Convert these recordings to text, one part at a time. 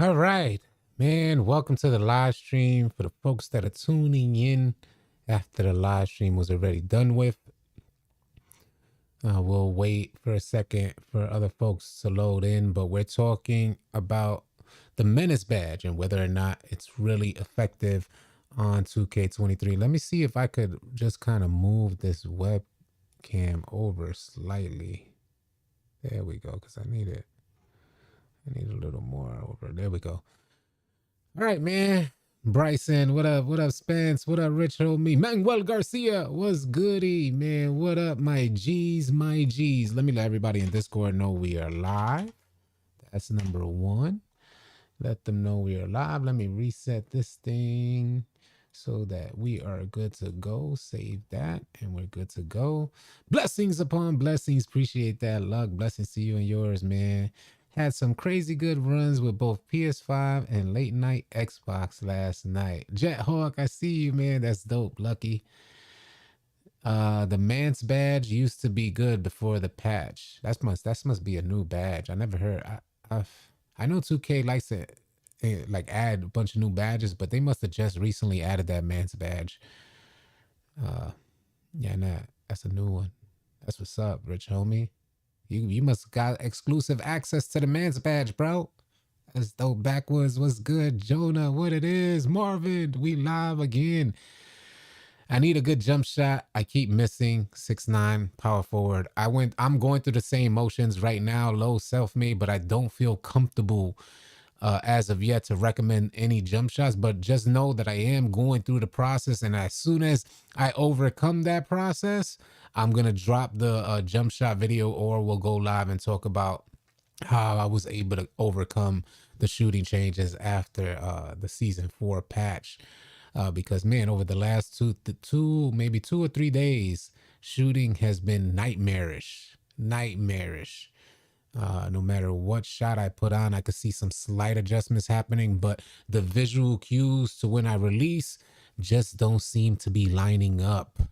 All right, man. Welcome to the live stream. For the folks that are tuning in after the live stream was already done with, we'll wait for a second for other folks to load in. But we're talking about the Menace badge and whether or not it's really effective on 2K23. Let me see if I could just kind of move this webcam over slightly. There we go, because I need it. I need a little more over. There we go. All right, man. Bryson, what up? What up, Spence? What up, Rich Homie? Manuel Garcia, what's goody, man? What up, my G's, my G's? Let me let everybody in Discord know we are live. That's number one. Let them know we are live. Let me reset this thing so that we are good to go. Save that, and we're good to go. Blessings upon blessings. Appreciate that, luck. Blessings to you and yours, man. Had some crazy good runs with both PS5 and late night Xbox last night. Jet Hawk, I see you, man. That's dope, Lucky. The Mance badge used to be good before the patch. That must be a new badge. I never heard. I know 2K likes to like add a bunch of new badges, but they must have just recently added that Mance badge. Yeah, nah, that's a new one. That's what's up, Rich Homie. You must got exclusive access to the Mance badge, bro. That's dope. Backwards, what's good? Jonah, what it is? Marvin, we live again. I need a good jump shot. I keep missing 6'9", power forward. I'm going through the same motions right now, low self-made, but I don't feel comfortable as of yet to recommend any jump shots. But just know that I am going through the process, and as soon as I overcome that process, I'm gonna drop the jump shot video, or we'll go live and talk about how I was able to overcome the shooting changes after the season 4 patch. Because man, over the last maybe 2 or 3 days, shooting has been nightmarish. No matter what shot I put on, I could see some slight adjustments happening, but the visual cues to when I release just don't seem to be lining up.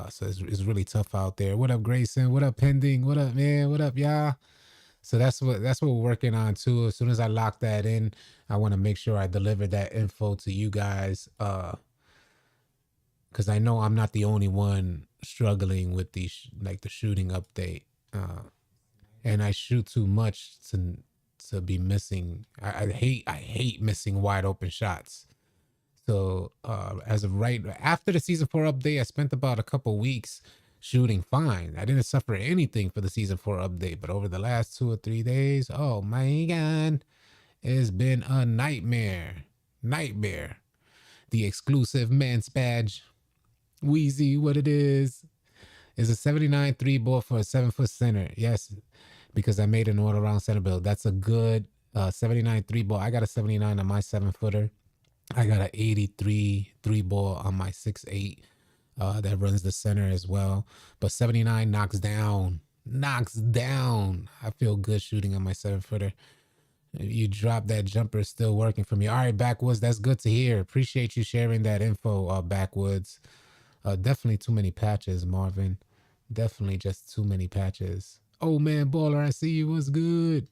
So it's really tough out there. What up, Grayson? What up, Pending? What up, man? What up, y'all? So that's what we're working on too. As soon as I lock that in, I want to make sure I deliver that info to you guys. Because I know I'm not the only one struggling with the shooting update. And I shoot too much to be missing. I hate missing wide open shots. So as of right after the season 4 update, I spent about a couple weeks shooting fine. I didn't suffer anything for the season 4 update, but over the last 2 or 3 days, oh my god, it's been a nightmare. The exclusive Mance badge, Wheezy, what it is a 79 3 ball for a 7-foot center. Yes, because I made an all around center build. That's a good 79 3 ball. I got a 79 on my 7-footer. I got an 83 3 ball on my 6'8". That runs the center as well. But 79 knocks down. I feel good shooting on my 7-footer. You drop that jumper, still working for me. All right, Backwoods, that's good to hear. Appreciate you sharing that info, Backwoods. Definitely too many patches, Marvin. Definitely just too many patches. Oh man, Baller, I see you. What's good?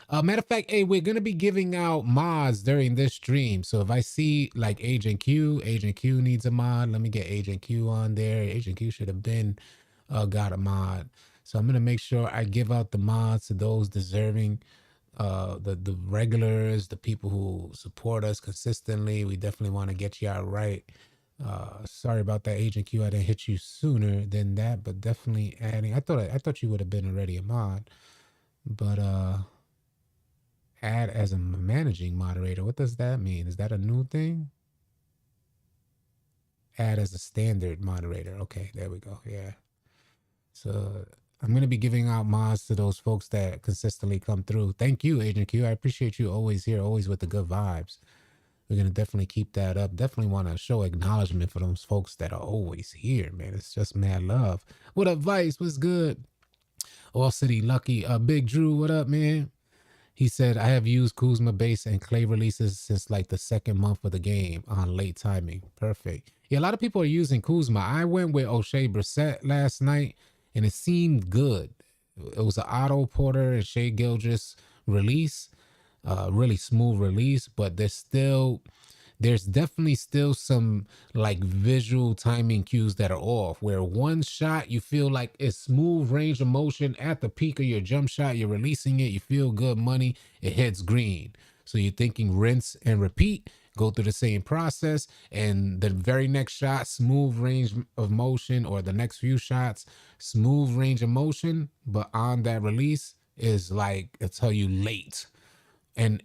Matter of fact, hey, we're gonna be giving out mods during this stream. So if I see like Agent Q needs a mod. Let me get Agent Q on there. Agent Q should have been got a mod. So I'm gonna make sure I give out the mods to those deserving. The regulars, the people who support us consistently. We definitely want to get you out right. Sorry about that, Agent Q. I didn't hit you sooner than that, but definitely adding. I thought you would have been already a mod, but add as a managing moderator. What does that mean? Is that a new thing? Add as a standard moderator. Okay, there we go. Yeah. So I'm going to be giving out mods to those folks that consistently come through. Thank you, Agent Q. I appreciate you always here, always with the good vibes. We're going to definitely keep that up. Definitely want to show acknowledgement for those folks that are always here, man. It's just mad love. What up, Vice? What's good? All City Lucky. Big Drew, what up, man? He said, I have used Kuzma base and clay releases since like the 2nd month of the game on late timing. Perfect. Yeah, a lot of people are using Kuzma. I went with O'Shea Brissett last night, and it seemed good. It was an Otto Porter and Shea Gilgis release. really smooth release, but there's definitely still some like visual timing cues that are off, where one shot you feel like it's smooth range of motion at the peak of your jump shot, you're releasing it, you feel good money, it hits green. So you're thinking rinse and repeat, go through the same process, and the very next shot, smooth range of motion, or the next few shots, smooth range of motion, but on that release is like, I tell you, late. And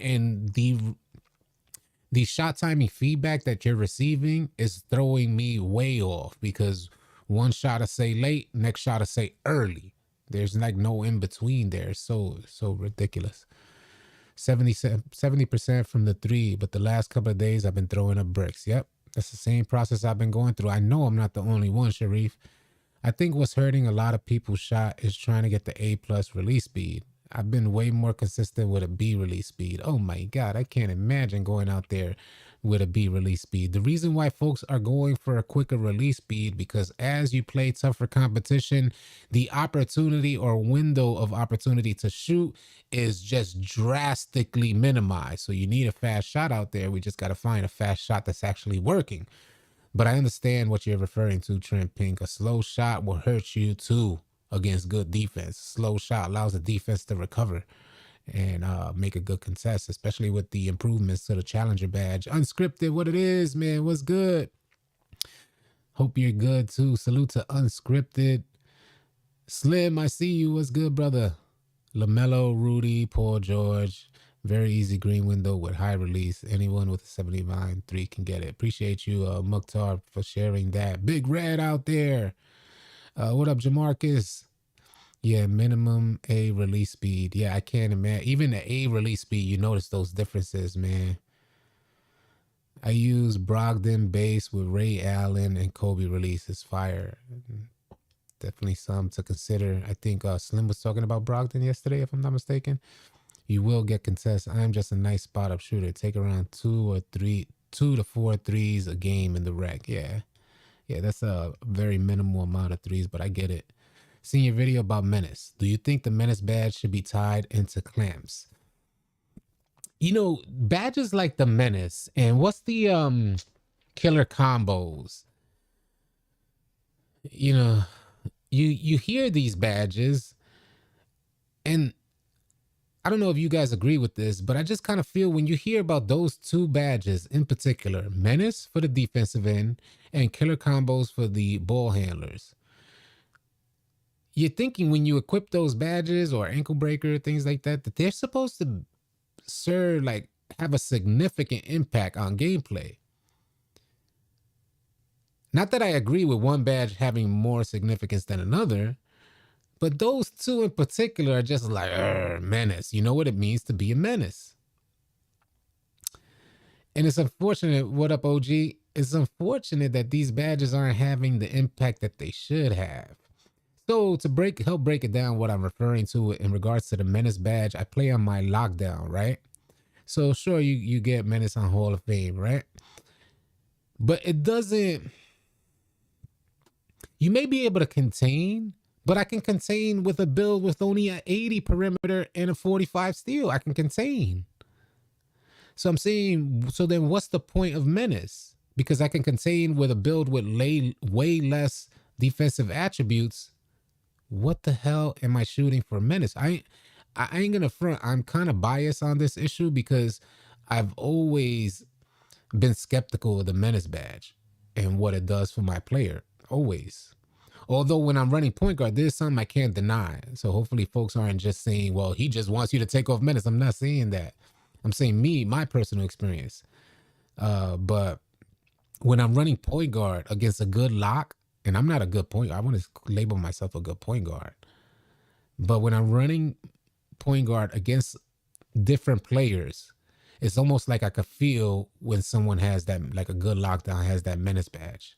the shot timing feedback that you're receiving is throwing me way off, because one shot to say late, next shot to say early. There's like no in between there. So ridiculous. 70% from the three, but the last couple of days I've been throwing up bricks. Yep, that's the same process I've been going through. I know I'm not the only one, Sharif. I think what's hurting a lot of people's shot is trying to get the A plus release speed. I've been way more consistent with a B release speed. Oh my God, I can't imagine going out there with a B release speed. The reason why folks are going for a quicker release speed, because as you play tougher competition, the opportunity or window of opportunity to shoot is just drastically minimized. So you need a fast shot out there. We just got to find a fast shot that's actually working. But I understand what you're referring to, Trent Pink. A slow shot will hurt you too against good defense. Slow shot allows the defense to recover and make a good contest, especially with the improvements to the challenger badge. Unscripted, what it is, man. What's good? Hope you're good too. Salute to Unscripted. Slim, I see you. What's good, brother? LaMelo, Rudy, Paul George. Very easy green window with high release. Anyone with a 79.3 can get it. Appreciate you, Mukhtar, for sharing that. Big Red out there. What up, Jamarcus? Yeah, minimum A release speed. Yeah, I can't imagine. Even the A release speed, you notice those differences, man. I use Brogdon base with Ray Allen and Kobe release. It's fire. Definitely some to consider. I think Slim was talking about Brogdon yesterday, if I'm not mistaken. You will get contests. I'm just a nice spot up shooter. Take around 2 to 4 threes a game in the rec. Yeah. Yeah, that's a very minimal amount of threes, but I get it. Seen your video about Menace. Do you think the Menace badge should be tied into clamps? You know, badges like the Menace and what's the killer combos? You know, you hear these badges, and I don't know if you guys agree with this, but I just kind of feel when you hear about those two badges in particular, Menace for the defensive end and killer combos for the ball handlers, you're thinking when you equip those badges or ankle breaker, things like that, that they're supposed to serve, like, have a significant impact on gameplay. Not that I agree with one badge having more significance than another, but those two in particular are just like, menace. You know what it means to be a menace. And it's unfortunate, what up, OG? It's unfortunate that these badges aren't having the impact that they should have. So to help break it down, what I'm referring to in regards to the Menace badge, I play on my lockdown, right? So sure, you get Menace on Hall of Fame, right? But it doesn't. You may be able to contain, but I can contain with a build with only an 80 perimeter and a 45 steal. I can contain. So I'm saying, so then what's the point of Menace? Because I can contain with a build with way less defensive attributes. What the hell am I shooting for Menace? I ain't gonna front. I'm kind of biased on this issue because I've always been skeptical of the Menace badge and what it does for my player. Always. Although when I'm running point guard, there's something I can't deny. So hopefully folks aren't just saying, well, he just wants you to take off Menace. I'm not saying that. I'm saying my personal experience. But when I'm running point guard against a good lock, and I'm not a good point guard, I want to label myself a good point guard. But when I'm running point guard against different players, it's almost like I could feel when someone has that, like a good lockdown has that Menace badge.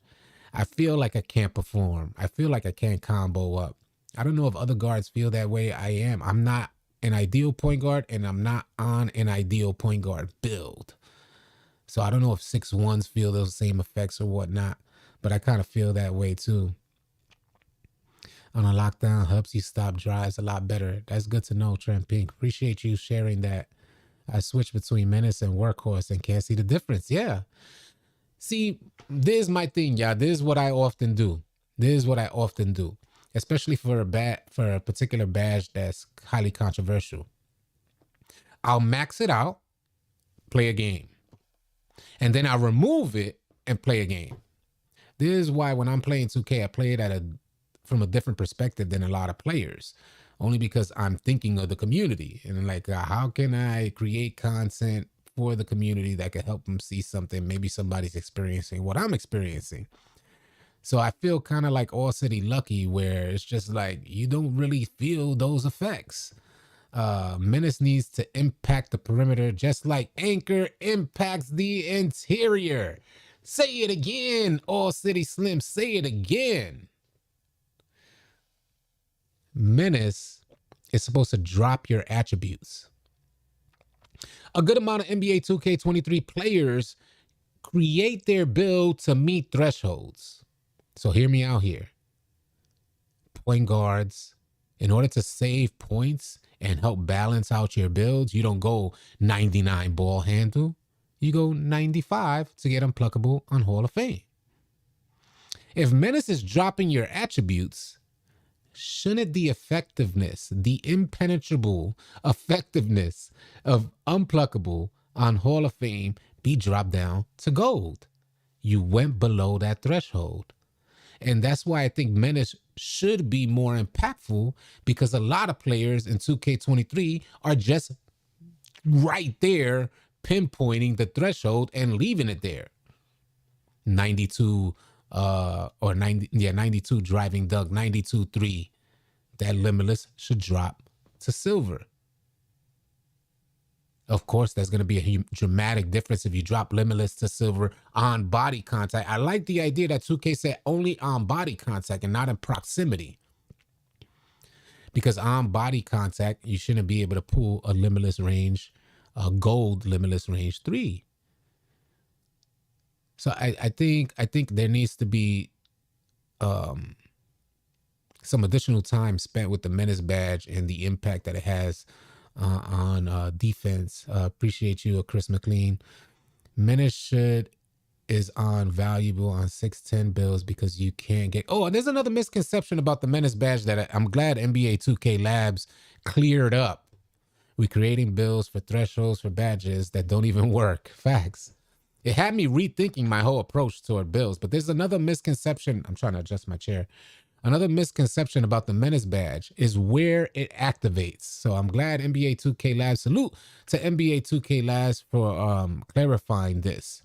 I feel like I can't perform. I feel like I can't combo up. I don't know if other guards feel that way. I'm not an ideal point guard, and I'm not on an ideal point guard build. So I don't know if 6'1s feel those same effects or whatnot, but I kind of feel that way too. On a lockdown, helps you stop drives a lot better. That's good to know, Trent Pink. Appreciate you sharing that. I switch between Menace and Workhorse and can't see the difference. Yeah. See, this is my thing, y'all. This is what I often do. This is what I often do, especially for a particular badge that's highly controversial. I'll max it out, play a game, and then I'll remove it and play a game. This is why when I'm playing 2K, I play it from a different perspective than a lot of players. Only because I'm thinking of the community and like, how can I create content for the community that could help them see something? Maybe somebody's experiencing what I'm experiencing. So I feel kind of like All City Lucky, where it's just like you don't really feel those effects. Menace needs to impact the perimeter just like Anchor impacts the interior. Say it again, All City Slim. Say it again. Menace is supposed to drop your attributes. A good amount of NBA 2K23 players create their build to meet thresholds. So hear me out here. Point guards, in order to save points and help balance out your builds, you don't go 99 ball handle. You go 95 to get unpluckable on Hall of Fame. If Menace is dropping your attributes, shouldn't the effectiveness, the impenetrable effectiveness of unpluckable on Hall of Fame be dropped down to gold? You went below that threshold. And that's why I think Menace should be more impactful, because a lot of players in 2K23 are just right there pinpointing the threshold and leaving it there. 92 or 90, 92 driving Doug, 92-3. That limitless should drop to silver. Of course, there's going to be a dramatic difference if you drop limitless to silver on body contact. I like the idea that 2K said only on body contact and not in proximity. Because on body contact, you shouldn't be able to pull a limitless range, a gold limitless range 3. So I think there needs to be some additional time spent with the Menace badge and the impact that it has on defense. Appreciate you, Chris McLean. Menace is on valuable on 610 bills because you can't get. Oh, and there's another misconception about the Menace badge that I'm glad NBA 2K Labs cleared up. We're creating bills for thresholds for badges that don't even work. Facts. It had me rethinking my whole approach toward bills. But there's another misconception. I'm trying to adjust my chair. Another misconception about the Menace badge is where it activates. So I'm glad NBA 2K Labs, salute to NBA 2K Labs for clarifying this.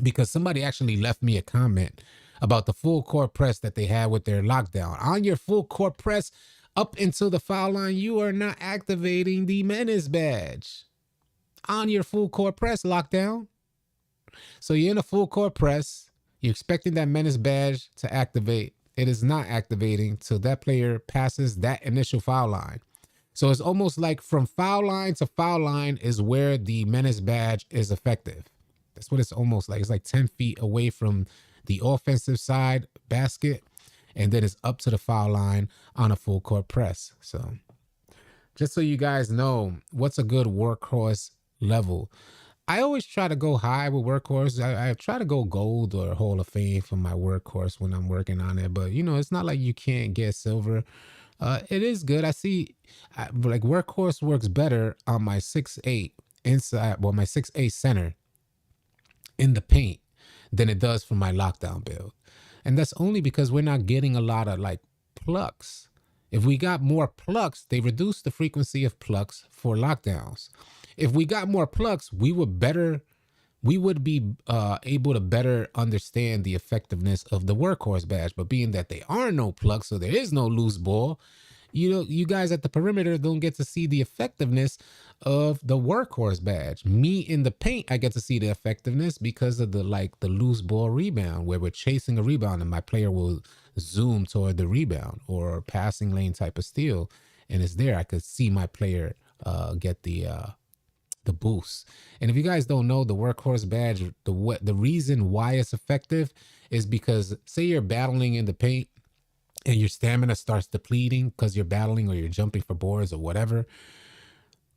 Because somebody actually left me a comment about the full court press that they had with their lockdown. On your full court press, up until the foul line, you are not activating the Menace badge. On your full court press lockdown. So you're in a full court press. You're expecting that Menace badge to activate. It is not activating till that player passes that initial foul line. So it's almost like from foul line to foul line is where the Menace badge is effective. That's what it's almost like. It's like 10 feet away from the offensive side basket, and then it's up to the foul line on a full court press. So just so you guys know, what's a good workhorse level? I always try to go high with workhorse. I try to go gold or Hall of Fame for my workhorse when I'm working on it. But, you know, it's not like you can't get silver. It is good. I see like workhorse works better on my 6'8 inside, well, my 6'8 center in the paint than it does for my lockdown build. And that's only because we're not getting a lot of like plucks. If we got more plucks, they reduce the frequency of plucks for lockdowns. If we got more plucks, we would be able to better understand the effectiveness of the workhorse badge. But being that they are no plucks, so there is no loose ball, you know, you guys at the perimeter don't get to see the effectiveness of the workhorse badge. Me in the paint, I get to see the effectiveness because of the loose ball rebound, where we're chasing a rebound and my player will zoom toward the rebound, or passing lane type of steal, and it's there. I could see my player get the boost. And if you guys don't know, the workhorse badge, the reason why it's effective is because, say you're battling in the paint and your stamina starts depleting because you're battling or you're jumping for boards or whatever.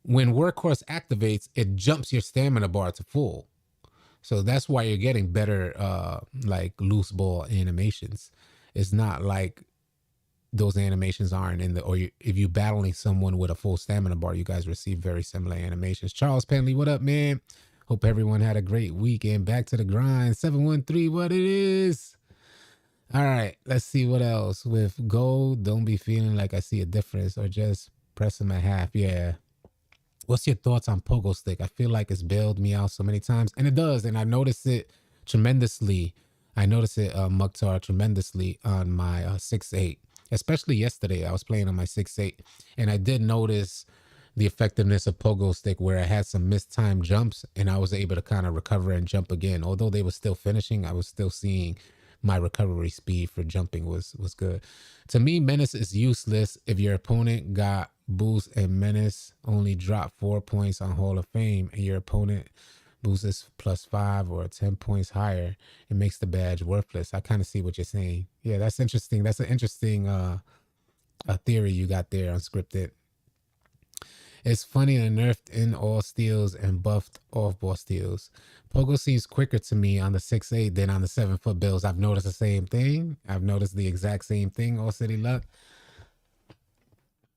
when Workhorse activates, it jumps your stamina bar to full. So that's why you're getting better like loose ball animations. It's not like those animations aren't in the, or if you're battling someone with a full stamina bar, you guys receive very similar animations. Charles Penley, what up, man? Hope everyone had a great weekend. Back to the grind. 713, what it is. All right, let's see what else. With gold, don't be feeling like I see a difference or just press them at half. Yeah. What's your thoughts on Pogo Stick? I feel like it's bailed me out so many times, and it does, and I noticed it tremendously. I noticed it, Mukhtar, tremendously on my 6.8, especially yesterday. I was playing on my 6.8, and I did notice the effectiveness of Pogo Stick where I had some missed time jumps, and I was able to kind of recover and jump again. Although they were still finishing, I was still seeing my recovery speed for jumping was good. To me, Menace is useless if your opponent got boost and Menace only dropped 4 points on Hall of Fame and your opponent boost is +5 or 10 points higher. It makes the badge worthless. I kind of see what you're saying. Yeah, that's interesting. That's an interesting theory you got there, Unscripted. It's funny I nerfed in all steals and buffed off-ball steals. Pogo seems quicker to me on the 6.8 than on the 7-foot bills. I've noticed the same thing. I've noticed the exact same thing, All City Luck.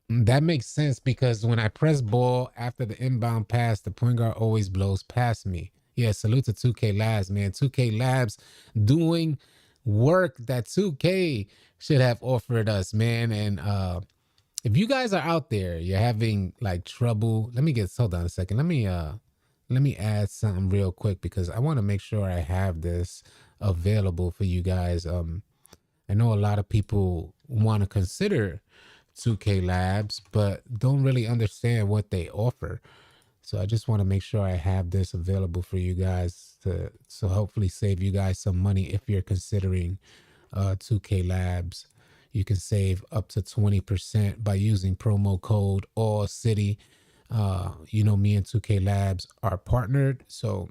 That makes sense because when I press ball after the inbound pass, the point guard always blows past me. Yeah, salute to 2K Labs, man. 2K Labs doing work that 2K should have offered us, man. And if you guys are out there, you're having like trouble. Hold on a second. Let me add something real quick because I want to make sure I have this available for you guys. I know a lot of people want to consider 2K Labs, but don't really understand what they offer. So I just want to make sure I have this available for you guys to hopefully save you guys some money if you're considering 2K Labs. You can save up to 20% by using promo code ALLCITY. You know, me and 2K Labs are partnered, so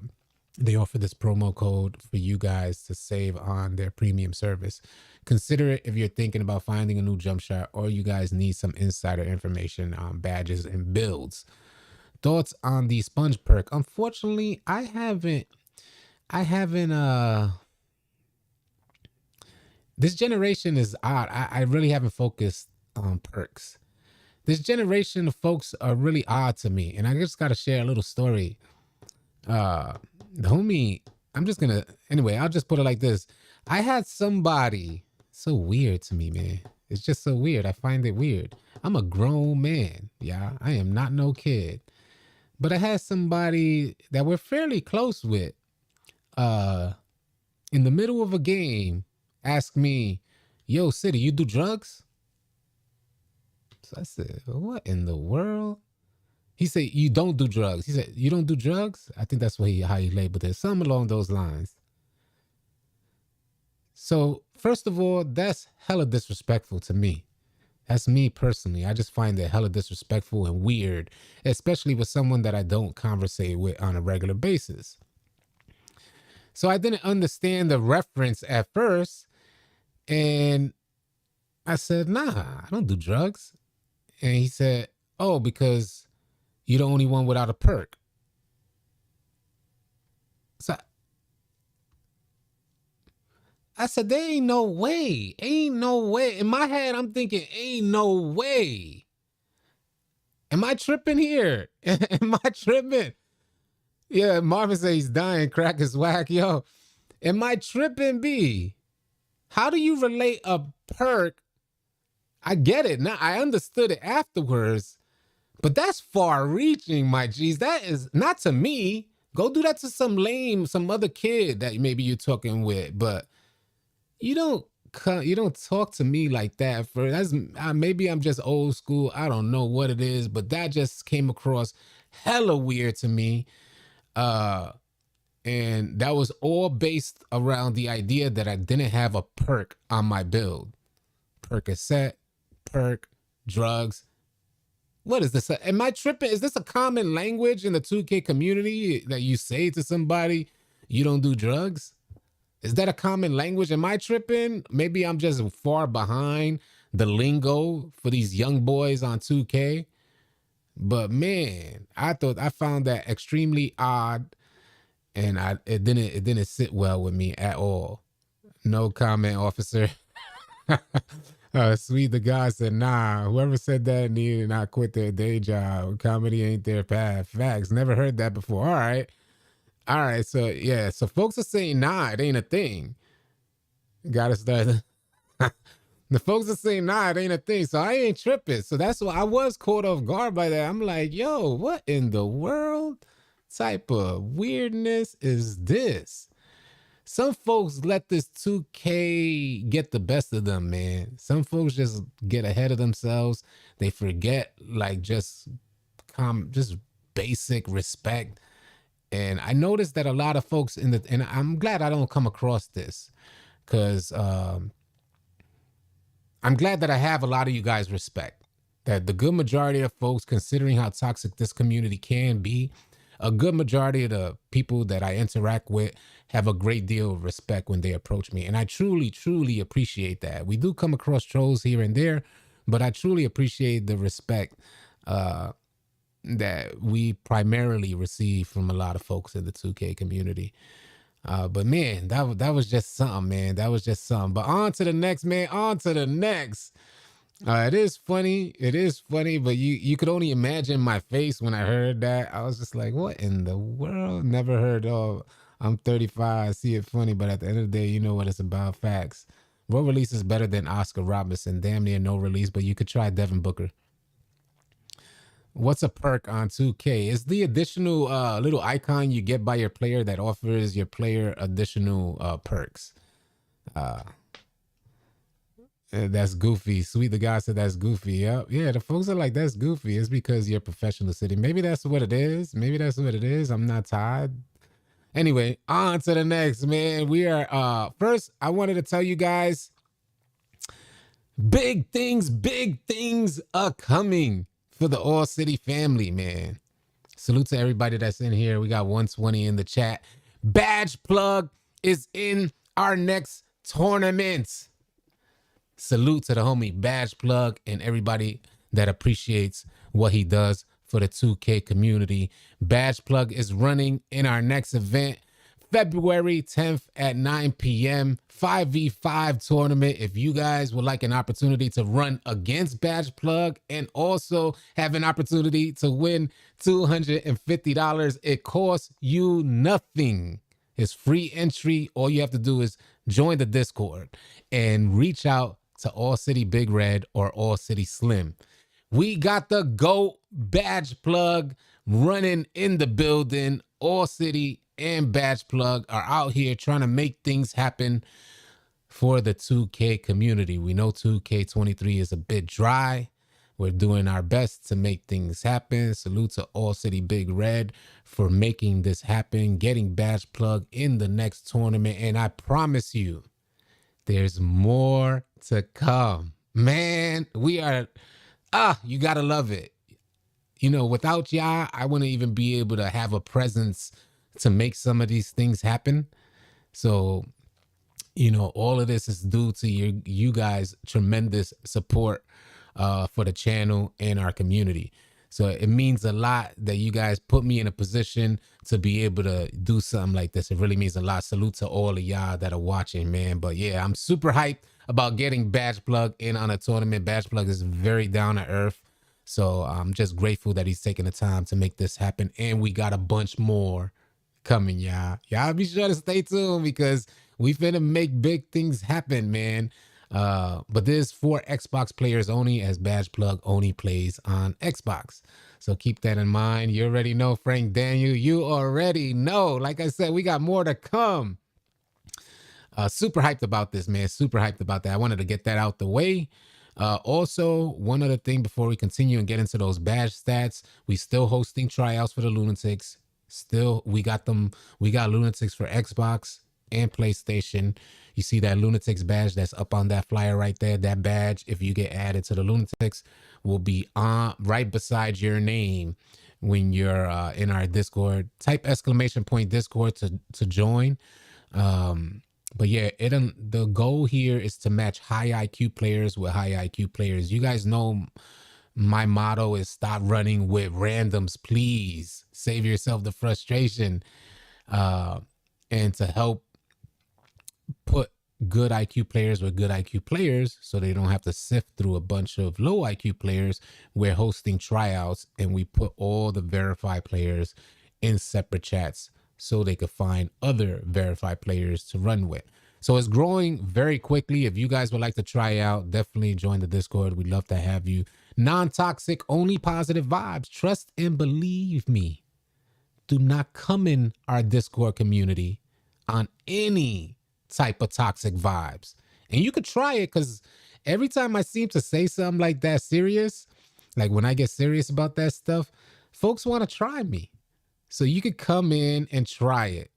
they offer this promo code for you guys to save on their premium service. Consider it if you're thinking about finding a new jump shot or you guys need some insider information on badges and builds. Thoughts on the sponge perk? Unfortunately, I haven't this generation is odd. I really haven't focused on perks. This generation of folks are really odd to me. And I just got to share a little story. The homie, I'll just put it like this. I had somebody, so weird to me, man. It's just so weird. I find it weird. I'm a grown man. Yeah, I am not no kid. But I had somebody that we're fairly close with in the middle of a game ask me, yo, City, you do drugs? So I said, what in the world? He said, you don't do drugs. He said, you don't do drugs? I think that's how he labeled it. Something along those lines. So, first of all, that's hella disrespectful to me. That's me personally. I just find it hella disrespectful and weird, especially with someone that I don't conversate with on a regular basis. So I didn't understand the reference at first. And I said, nah, I don't do drugs. And he said, oh, because you're the only one without a perk. So I said, there ain't no way. Ain't no way. In my head, I'm thinking, ain't no way. Am I tripping here? Am I tripping? Yeah, Marvin says he's dying. Crack is whack. Yo, am I tripping, B? How do you relate a perk? I get it. Now, I understood it afterwards. But that's far-reaching, my G's. That is not to me. Go do that to some other kid that maybe you're talking with. But you don't talk to me like that. Maybe I'm just old school. I don't know what it is, but that just came across hella weird to me. And that was all based around the idea that I didn't have a perk on my build. Percocet, perk, drugs. What is this? Am I tripping? Is this a common language in the 2K community that you say to somebody, you don't do drugs? Is that a common language? Am I tripping? Maybe I'm just far behind the lingo for these young boys on 2K. But man, I found that extremely odd, and it didn't sit well with me at all. No comment, officer. Sweet the guy said, nah, whoever said that needed to not quit their day job. Comedy ain't their path. Facts. Never heard that before. All right. All right. So, yeah. So, folks are saying, nah, it ain't a thing. Gotta start. The folks are saying, nah, it ain't a thing. So, I ain't tripping. So, that's why I was caught off guard by that. I'm like, yo, what in the world type of weirdness is this? Some folks let this 2K get the best of them, man. Some folks just get ahead of themselves. They forget like just basic respect. And I noticed that a lot of folks and I'm glad I don't come across this because I'm glad that I have a lot of you guys respect. That the good majority of folks, considering how toxic this community can be, a good majority of the people that I interact with have a great deal of respect when they approach me. And I truly, truly appreciate that. We do come across trolls here and there, but I truly appreciate the respect that we primarily receive from a lot of folks in the 2K community. But man, that was just something, man. That was just something. But on to the next, man. On to the next. It is funny. It is funny, but you could only imagine my face when I heard that. I was just like, what in the world? Never heard of. I'm 35. I see it funny, but at the end of the day, you know what it's about. Facts. What release is better than Oscar Robinson? Damn near no release, but you could try Devin Booker. What's a perk on 2K? It's the additional little icon you get by your player that offers your player additional perks. That's goofy. Sweet the guy said that's goofy. Yep. Yeah, the folks are like, that's goofy. It's because you're professional city. Maybe that's what it is. Maybe that's what it is. I'm not tired. Anyway, on to the next, man. We are first, I wanted to tell you guys big things are coming for the All City family, man. Salute to everybody that's in here. We got 120 in the chat. Badge Plug is in our next tournament. Salute to the homie Badge Plug and everybody that appreciates what he does for the 2K community. Badge Plug is running in our next event, February 10th at 9 p.m. 5v5 tournament. If you guys would like an opportunity to run against Badge Plug and also have an opportunity to win $250, it costs you nothing. It's free entry. All you have to do is join the Discord and reach out to All City Big Red or All City Slim. We got the GOAT Badge Plug running in the building. All City and Badge Plug are out here trying to make things happen for the 2K community. We know 2K23 is a bit dry. We're doing our best to make things happen. Salute to All City Big Red for making this happen, getting Badge Plug in the next tournament. And I promise you, there's more to come. Man, we are, you gotta love it. You know, without y'all, I wouldn't even be able to have a presence to make some of these things happen. So, you know, all of this is due to you guys' tremendous support for the channel and our community. So it means a lot that you guys put me in a position to be able to do something like this. It really means a lot. Salute to all of y'all that are watching, man. But yeah, I'm super hyped about getting Badge Plug in on a tournament. Badge Plug is very down to earth. So I'm just grateful that he's taking the time to make this happen. And we got a bunch more coming, y'all. Y'all be sure to stay tuned because we finna make big things happen, man. But this is for Xbox players only, as Badge Plug only plays on Xbox. So keep that in mind. You already know, Frank Daniel. You already know. Like I said, we got more to come. Super hyped about this, man. Super hyped about that. I wanted to get that out the way. Also, one other thing before we continue and get into those badge stats, we still hosting tryouts for the Lunatics. Still, we got Lunatics for Xbox and PlayStation. You see that Lunatics badge that's up on that flyer right there. That badge, if you get added to the Lunatics, will be on right beside your name when you're in our Discord. Type !Discord to join. But yeah, the goal here is to match high IQ players with high IQ players. You guys know My motto is stop running with randoms, please. Save yourself the frustration. Uh, and to help put good IQ players with good IQ players so they don't have to sift through a bunch of low IQ players, we're hosting tryouts and we put all the verified players in separate chats so they could find other verified players to run with. So it's growing very quickly. If you guys would like to try out, definitely join the Discord. We'd love to have you. Non-toxic, only positive vibes. Trust and believe me. Do not come in our Discord community on any type of toxic vibes. And you could try it, because every time I seem to say something like that serious, like when I get serious about that stuff, folks want to try me. So you could come in and try it.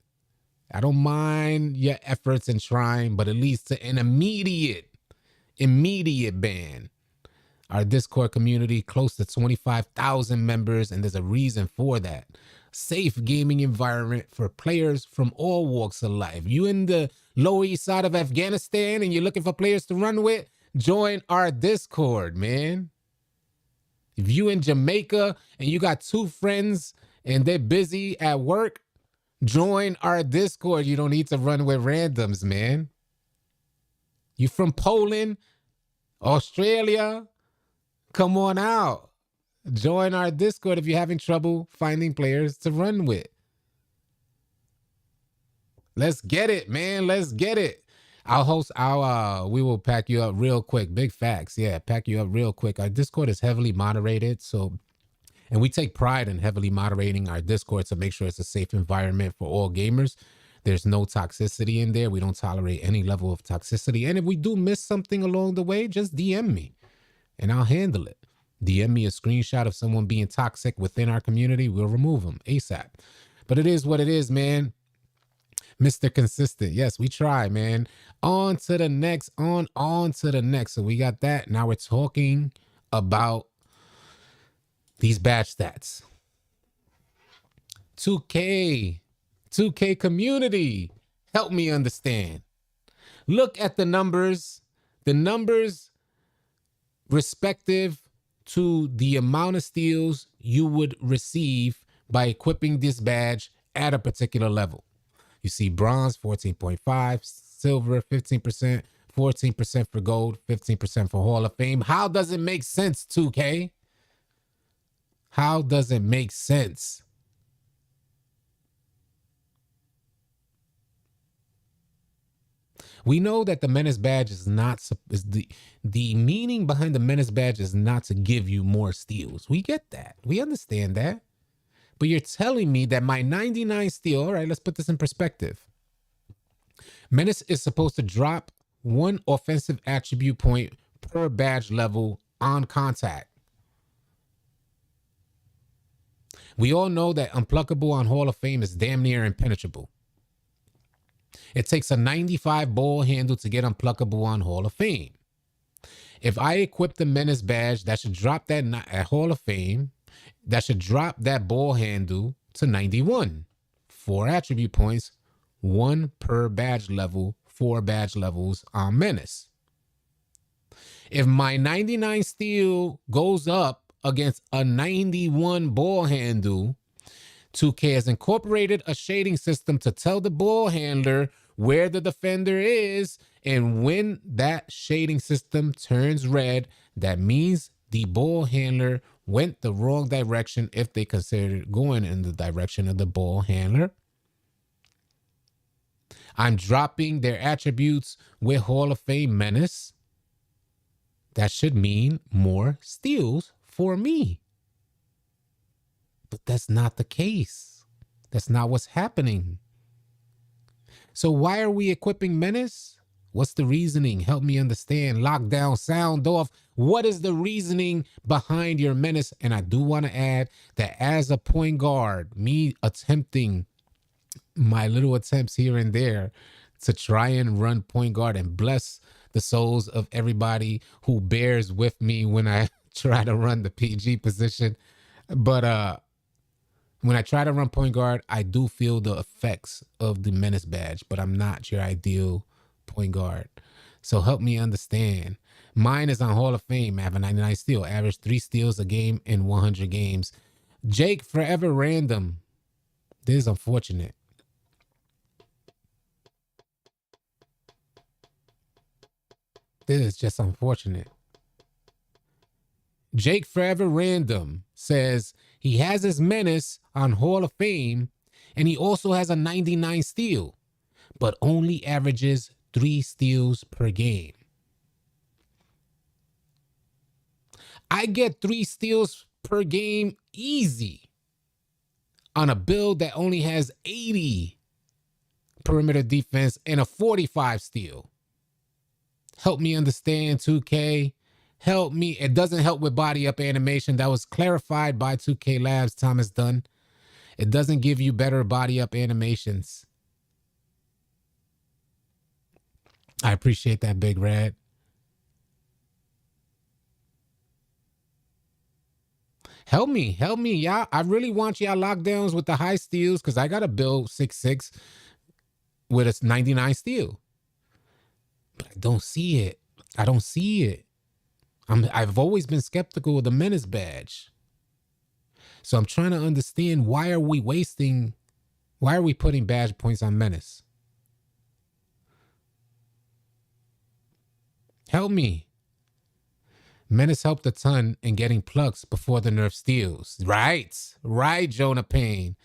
I don't mind your efforts in trying, but it leads to an immediate ban. Our Discord community, close to 25,000 members, and there's a reason for that. Safe gaming environment for players from all walks of life. You in the Lower East Side of Afghanistan and you're looking for players to run with, join our Discord, man. If you in Jamaica and you got 2 friends and they're busy at work, join our Discord. You don't need to run with randoms, man. You from Poland, Australia, come on out. Join our Discord if you're having trouble finding players to run with. Let's get it, man. Let's get it. We will pack you up real quick. Big facts. Yeah, pack you up real quick. Our Discord is heavily moderated, and we take pride in heavily moderating our Discord to make sure it's a safe environment for all gamers. There's no toxicity in there. We don't tolerate any level of toxicity. And if we do miss something along the way, just DM me and I'll handle it. DM me a screenshot of someone being toxic within our community. We'll remove them ASAP. But it is what it is, man. Mr. Consistent. Yes, we try, man. On to the next. On to the next. So we got that. Now we're talking about these badge stats. 2K community. Help me understand. Look at the numbers. The numbers respective to the amount of steals you would receive by equipping this badge at a particular level. You see bronze, 14.5, silver, 15%, 14% for gold, 15% for Hall of Fame. How does it make sense, 2K? How does it make sense? We know that the Menace badge is the meaning behind the Menace badge is not to give you more steals. We get that. We understand that. But you're telling me that my 99 steal, all right, let's put this in perspective. Menace is supposed to drop 1 offensive attribute point per badge level on contact. We all know that unpluckable on Hall of Fame is damn near impenetrable. It takes a 95 ball handle to get unpluckable on Hall of Fame. If I equip the Menace badge, that should drop that at Hall of Fame. That should drop that ball handle to 91. 4 attribute points, 1 per badge level, 4 badge levels on Menace. If my 99 steal goes up against a 91 ball handle, 2K has incorporated a shading system to tell the ball handler where the defender is, and when that shading system turns red, that means the ball handler went the wrong direction if they considered going in the direction of the ball handler. I'm dropping their attributes with Hall of Fame Menace. That should mean more steals for me. But that's not the case. That's not what's happening. So why are we equipping Menace? What's the reasoning? Help me understand. Lockdown, sound off. What is the reasoning behind your Menace? And I do want to add that as a point guard, me attempting my little attempts here and there to try and run point guard, and bless the souls of everybody who bears with me when I try to run the PG position. But when I try to run point guard, I do feel the effects of the Menace badge, but I'm not your ideal point guard. So help me understand. Mine is on Hall of Fame. I have a 99 steal. Average 3 steals a game in 100 games. Jake, forever random. This is unfortunate. This is just unfortunate. Jake Forever Random says he has his Menace on Hall of Fame and he also has a 99 steal, but only averages 3 steals per game. I get 3 steals per game easy on a build that only has 80 perimeter defense and a 45 steal. Help me understand, 2K. Help me. It doesn't help with body up animation. That was clarified by 2K Labs, Thomas Dunn. It doesn't give you better body up animations. I appreciate that, Big Red. Help me, y'all. I really want y'all lockdowns with the high steals because I got to build 6'6" with a 99 steal. But I don't see it. I've always been skeptical of the Menace badge. So I'm trying to understand, why are we putting badge points on Menace? Help me. Menace helped a ton in getting plucks before the nerf steals. Right, Jonah Payne.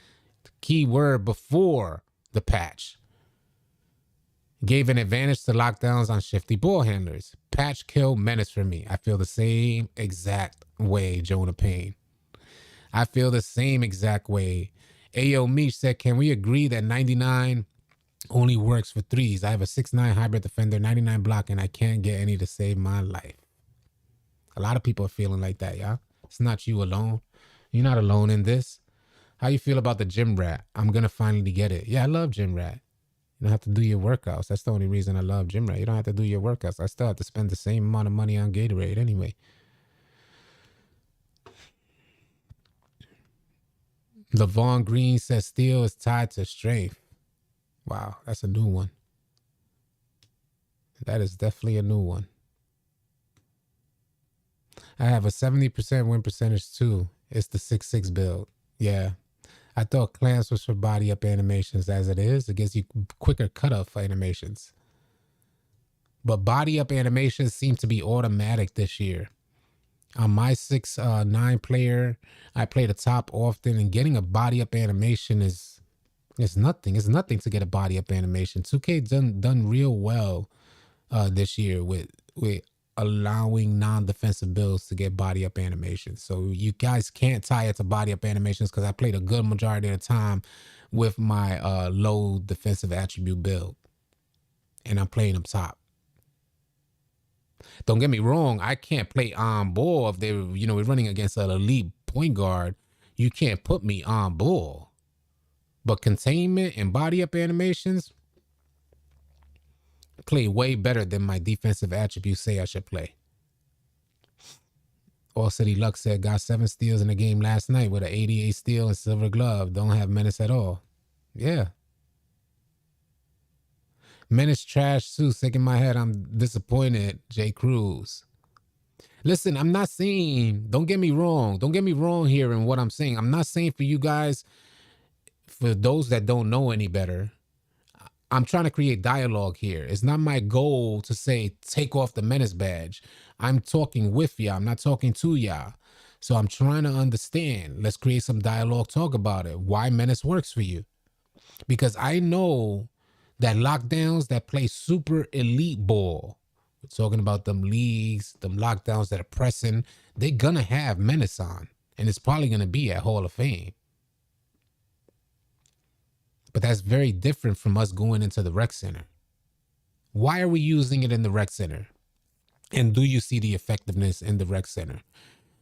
The key word, before the patch. Gave an advantage to lockdowns on shifty ball handlers. Patch killed Menace for me. I feel the same exact way, Jonah Payne. I feel the same exact way. Ayo Meech said, can we agree that 99 only works for threes? I have a 6'9" hybrid defender, 99 block, and I can't get any to save my life. A lot of people are feeling like that, y'all. It's not you alone. You're not alone in this. How you feel about the gym rat? I'm going to finally get it. Yeah, I love gym rat. You don't have to do your workouts. That's the only reason I love gym rat. You don't have to do your workouts. I still have to spend the same amount of money on Gatorade anyway. LaVon Green says steel is tied to strength. Wow, that's a new one. That is definitely a new one. I have a 70% win percentage too. It's the 6'6" build. Yeah. I thought clamps was for body up animations as it is. It gives you quicker cutoff for animations. But body up animations seem to be automatic this year. On my 6'9" player, I play the top often, and getting a body up animation is nothing. It's nothing to get a body up animation. 2K done real well this year with allowing non-defensive builds to get body up animations. So you guys can't tie it to body up animations because I played a good majority of the time with my low defensive attribute build. And I'm playing them top. Don't get me wrong, I can't play on ball if we're running against an elite point guard. You can't put me on ball. But containment and body up animations play way better than my defensive attributes say I should play. All City Luck said, got 7 steals in the game last night with an 88 steal and silver glove. Don't have Menace at all. Yeah. Menace trash too. Sick in my head. I'm disappointed. J. Cruz. Listen, I'm not saying, don't get me wrong. Don't get me wrong here in what I'm saying. I'm not saying for you guys, for those that don't know any better, I'm trying to create dialogue here. It's not my goal to say, take off the Menace badge. I'm talking with y'all. I'm not talking to y'all. So I'm trying to understand. Let's create some dialogue. Talk about it. Why Menace works for you. Because I know that lockdowns that play super elite ball, we're talking about them leagues, them lockdowns that are pressing, they're going to have Menace on. And it's probably going to be at Hall of Fame. But that's very different from us going into the rec center. Why are we using it in the rec center? And do you see the effectiveness in the rec center?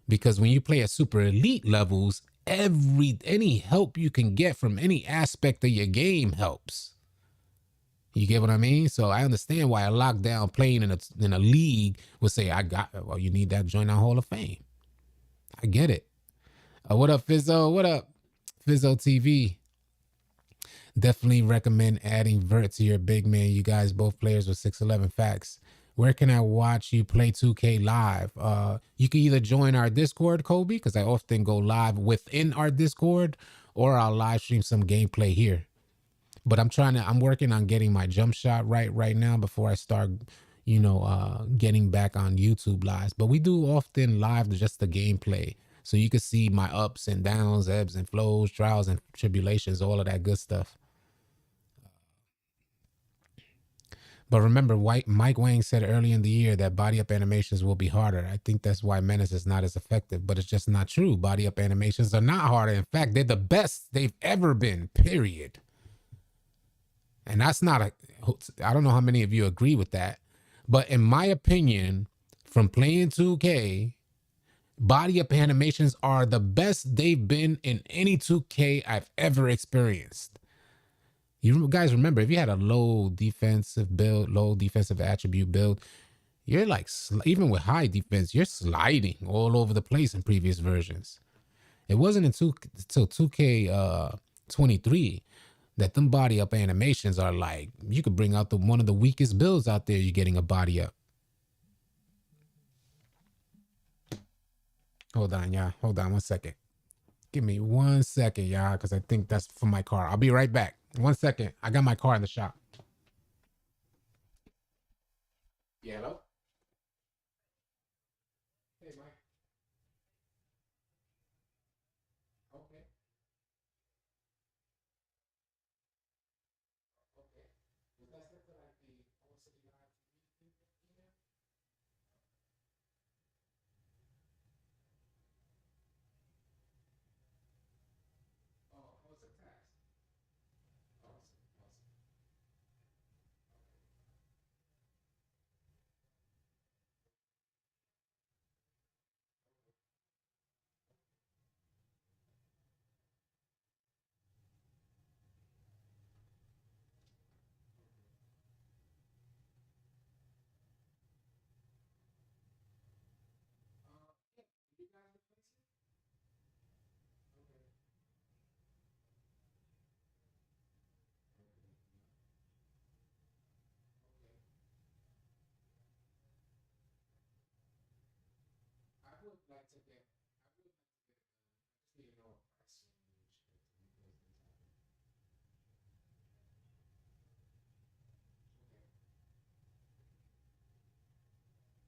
Because when you play at super elite levels, any help you can get from any aspect of your game helps. You get what I mean? So I understand why a lockdown playing in a league would say, you need that joint on Hall of Fame. I get it. What up, Fizzo? What up, Fizzo TV? Definitely recommend adding Vert to your big man. You guys, both players with 6'11" facts. Where can I watch you play 2K live? You can either join our Discord, Kobe, because I often go live within our Discord, or I'll live stream some gameplay here. But I'm working on getting my jump shot right now before I start, getting back on YouTube lives. But we do often live just the gameplay. So you can see my ups and downs, ebbs and flows, trials and tribulations, all of that good stuff. But remember, Mike Wang said early in the year that body up animations will be harder. I think that's why Menace is not as effective, but it's just not true. Body up animations are not harder. In fact, they're the best they've ever been, period. And that's not I don't know how many of you agree with that, but in my opinion, from playing 2K, body up animations are the best they've been in any 2K I've ever experienced. You guys remember, if you had a low defensive build, low defensive attribute build, you're like, even with high defense, you're sliding all over the place in previous versions. It wasn't until 2K 23 that them body up animations are like, you could bring out one of the weakest builds out there, you're getting a body up. Hold on, y'all. Hold on 1 second. Give me 1 second, y'all, because I think that's for my car. I'll be right back. 1 second. I got my car in the shop. Yeah, hello? Hey, Mike. Okay. Okay. Was that set to like the whole city live TV? Oh, what's the tax? Awesome. Awesome. Yeah. You guys replace it? Okay. Okay. I would like to get. I would like to get. I just need to know a price range to replace the tablet. Okay. Okay. That sounds good. Sounds good. Understood. Yeah. Uh,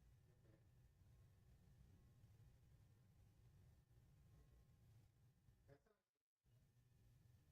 the some of the what on the heat, and I wasn't getting any heat. Okay.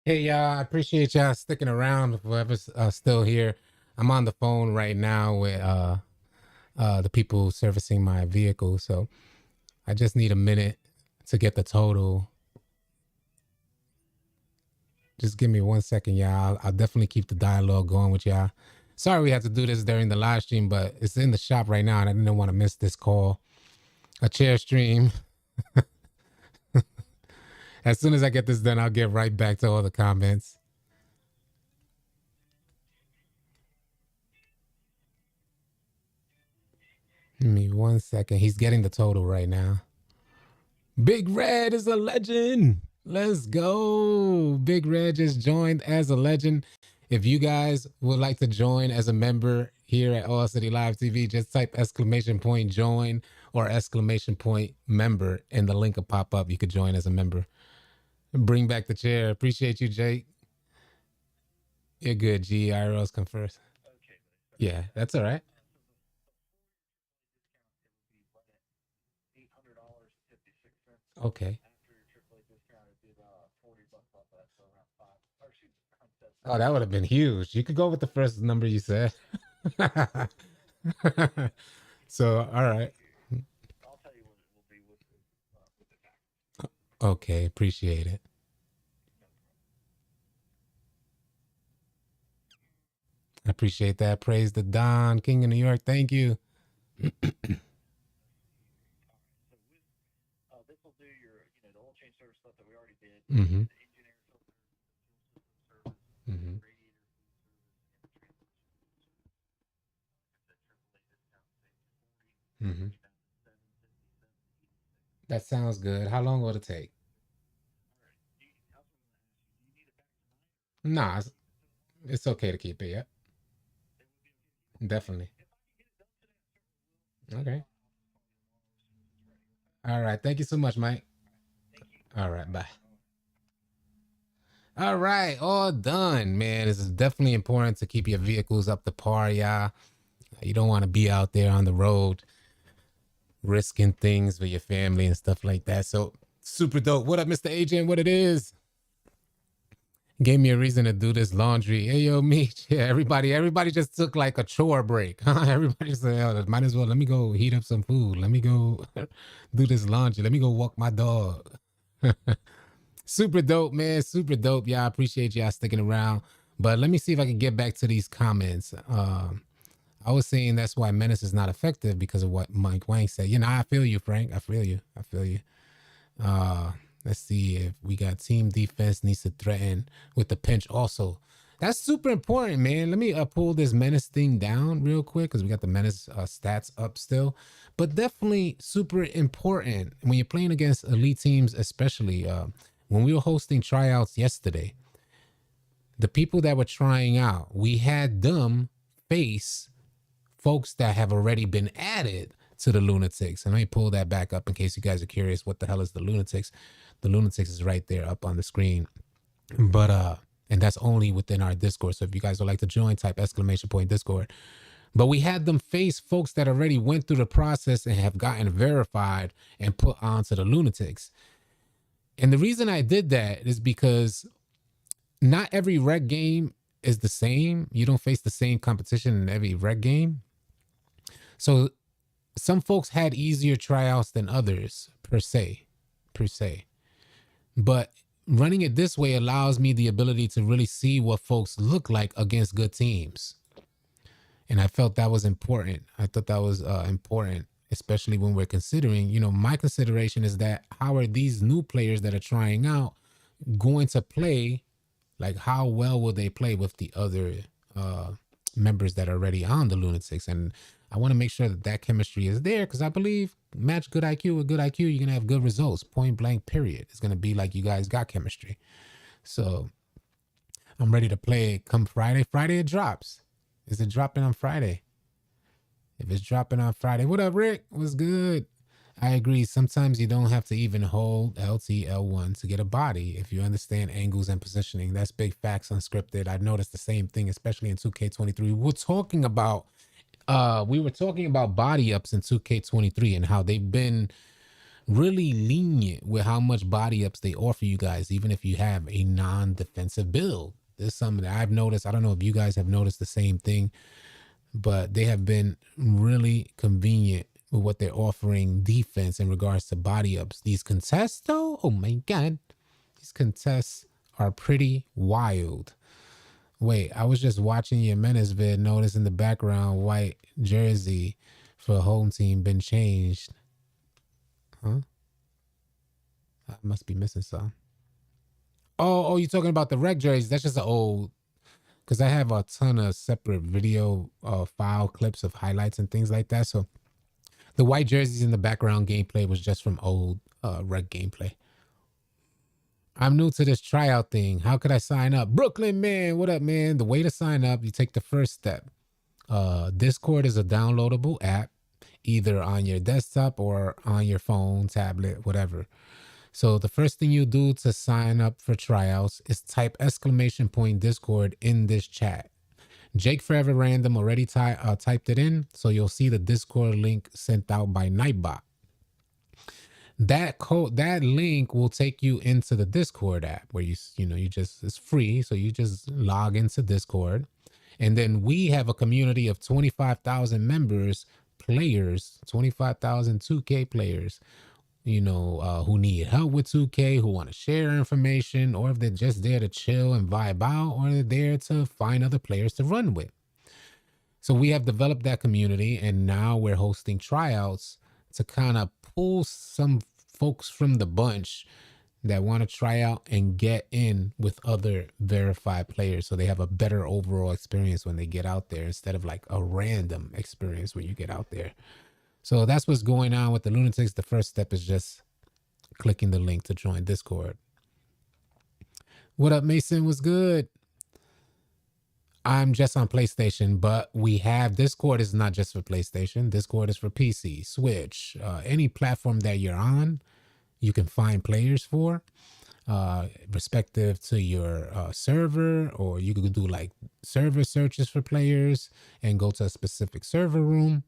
Hey, y'all, I appreciate y'all sticking around. Whoever's still here, I'm on the phone right now with the people servicing my vehicle. So I just need a minute to get the total. Just give me 1 second, y'all. I'll definitely keep the dialogue going with y'all. Sorry we had to do this during the live stream, but it's in the shop right now and I didn't want to miss this call. A chair stream. As soon as I get this done, I'll get right back to all the comments. Give me 1 second. He's getting the total right now. Big Red is a legend. Let's go. Big Red just joined as a legend. If you guys would like to join as a member here at All City Live TV, just type !join or !member and the link will pop up. You could join as a member. Bring back the chair. Appreciate you, Jake. You're good, G. IRLs come first. Yeah, that's all right. Okay. Oh, that would have been huge. You could go with the first number you said. So, all right. Okay, appreciate it. I appreciate that. Praise the Don, King of New York. Thank you. Mm-hmm. Mm-hmm. Mm-hmm. That sounds good. How long will it take? Nah, it's okay to keep it. Yep, definitely. Okay. All right. Thank you so much, Mike. All right. Bye. All right. All done, man. This is definitely important to keep your vehicles up to par, y'all. You don't want to be out there on the road risking things for your family and stuff like that. So super dope. What up, Mr. Agent? What it is? Gave me a reason to do this laundry. Hey, yo, me. Yeah, everybody just took like a chore break. Everybody said, oh, might as well let me go heat up some food. Let me go do this laundry. Let me go walk my dog. Super dope, man. Super dope. Yeah, I appreciate y'all sticking around. But let me see if I can get back to these comments. I was saying that's why Menace is not effective because of what Mike Wang said. You know, I feel you, Frank. I feel you. I feel you. Uh, let's see if we got team defense needs to threaten with the pinch also. That's super important, man. Let me pull this Menace thing down real quick because we got the Menace stats up still. But definitely super important when you're playing against elite teams, especially when we were hosting tryouts yesterday. The people that were trying out, we had them face folks that have already been added to the Lunatics. And let me pull that back up in case you guys are curious what the hell is the Lunatics. The Lunatics is right there up on the screen. But and that's only within our Discord. So if you guys would like to join, type !Discord. But we had them face folks that already went through the process and have gotten verified and put onto the Lunatics. And the reason I did that is because not every rec game is the same. You don't face the same competition in every rec game. So some folks had easier tryouts than others, per se. But running it this way allows me the ability to really see what folks look like against good teams. And I felt that was important. I thought that was important, especially when we're considering, you know, my consideration is that how are these new players that are trying out going to play? Like, how well will they play with the other members that are already on the Lunatics? And I want to make sure that that chemistry is there because I believe match good IQ with good IQ, you're going to have good results. Point blank, period. It's going to be like you guys got chemistry. So I'm ready to play come Friday. Friday it drops. Is it dropping on Friday? If it's dropping on Friday, what up, Rick? What's good? I agree. Sometimes you don't have to even hold LT L1 to get a body if you understand angles and positioning. That's big facts unscripted. I've noticed the same thing, especially in 2K23. We were talking about body ups in 2K23 and how they've been really lenient with how much body ups they offer you guys, even if you have a non-defensive build. This is something that I've noticed. I don't know if you guys have noticed the same thing. but they have been really convenient with what they're offering defense in regards to body ups. These contests, though, oh my God, these contests are pretty wild. Wait, I was just watching your Menace vid, notice in the background, white jersey for home team been changed. Huh? I must be missing some. Oh, you're talking about the rec jerseys. That's just an old, because I have a ton of separate video file clips of highlights and things like that. So the white jerseys in the background gameplay was just from old rec gameplay. I'm new to this tryout thing. How could I sign up? Brooklyn, man. What up, man? The way to sign up, you take the first step. Discord is a downloadable app, either on your desktop or on your phone, tablet, whatever. So the first thing you do to sign up for tryouts is type !Discord in this chat. Jake Forever Random already typed it in, so you'll see the Discord link sent out by Nightbot. That link will take you into the Discord app where you just, it's free, so you just log into Discord, and then we have a community of 25,000 members, players, 25,000 2K players, who need help with 2K, who want to share information, or if they're just there to chill and vibe out, or they're there to find other players to run with. So we have developed that community, and now we're hosting tryouts to kind of pull some folks from the bunch that want to try out and get in with other verified players, so they have a better overall experience when they get out there, instead of like a random experience when you get out there. So that's what's going on with the Lunatics. The first step is just clicking the link to join Discord. What up, Mason? What's good? I'm just on PlayStation, but we have Discord is not just for PlayStation. Discord is for PC, Switch, any platform that you're on, you can find players for, respective to your server, or you could do like server searches for players and go to a specific server room,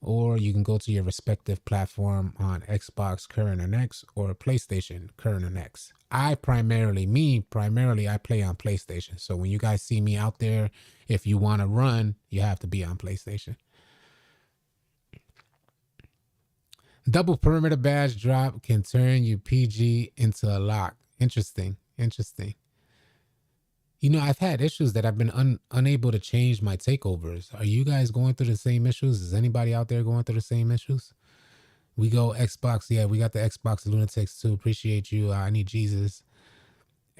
or you can go to your respective platform on Xbox, current and X, or PlayStation, current and X. I primarily play on PlayStation. So when you guys see me out there, if you want to run, you have to be on PlayStation. Double perimeter badge drop can turn you PG into a lock. Interesting. I've had issues that I've been unable to change my takeovers. Are you guys going through the same issues? Is anybody out there going through the same issues? We go Xbox. Yeah, we got the Xbox Lunatics too. Appreciate you. I need Jesus.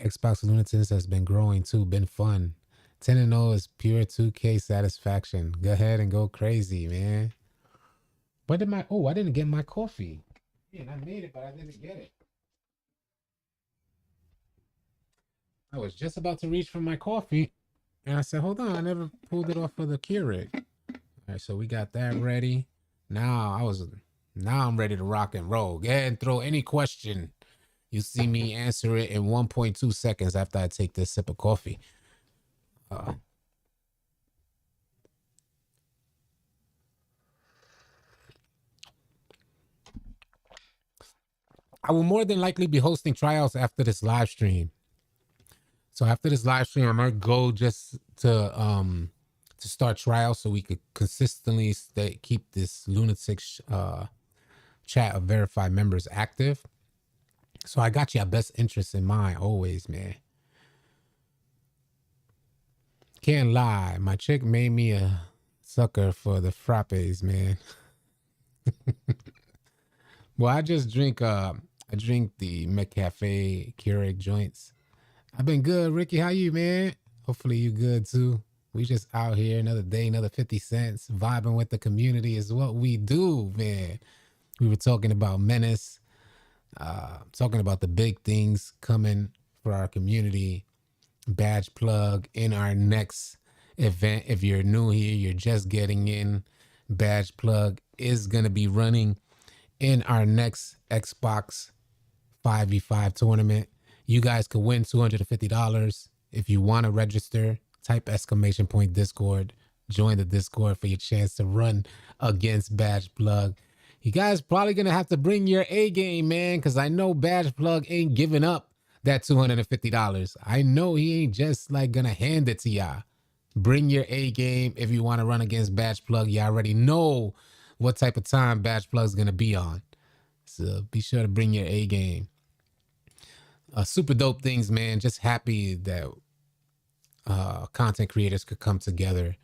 Xbox Lunatics has been growing too. Been fun. 10-0 is pure 2K satisfaction. Go ahead and go crazy, man. I didn't get my coffee. Man, I made it, but I didn't get it. I was just about to reach for my coffee, and I said, hold on, I never pulled it off of the Keurig. All right, so we got that ready. Now I'm ready to rock and roll. Go ahead and throw any question. You see me answer it in 1.2 seconds after I take this sip of coffee. I will more than likely be hosting tryouts after this live stream. So after this live stream, I might go just to start trials so we could consistently keep this Lunatics chat of verified members active. So I got your best interest in mind always, man. Can't lie, my chick made me a sucker for the frappes, man. Well, I drink the McCafe Keurig joints. I've been good, Ricky. How you, man? Hopefully you good too. We just out here another day, another 50 cents. Vibing with the community is what we do, man. We were talking about Menace, talking about the big things coming for our community. Badge plug in our next event. If you're new here, you're just getting in, badge plug is going to be running in our next Xbox 5v5 tournament. You guys could win $250. If you want to register, type !Discord. Join the Discord for your chance to run against Badge Plug. You guys probably going to have to bring your A game, man, because I know Badge Plug ain't giving up that $250. I know he ain't just like going to hand it to y'all. Bring your A game if you want to run against Badge Plug. You already know what type of time Badge Plug is going to be on. So be sure to bring your A game. Super dope things, man. Just happy that content creators could come together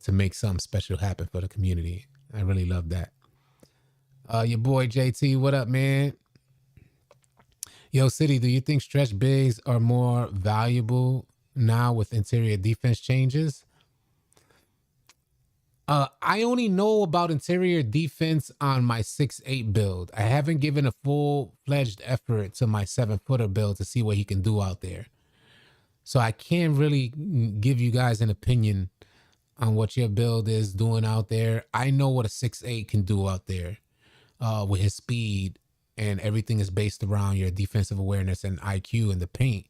to make something special happen for the community. I really love that. Your boy JT, what up, man? Yo, City, do you think stretch bigs are more valuable now with interior defense changes? I only know about interior defense on my 6'8" build. I haven't given a full-fledged effort to my 7-footer build to see what he can do out there. So I can't really give you guys an opinion on what your build is doing out there. I know what a 6'8" can do out there with his speed, and everything is based around your defensive awareness and IQ in the paint.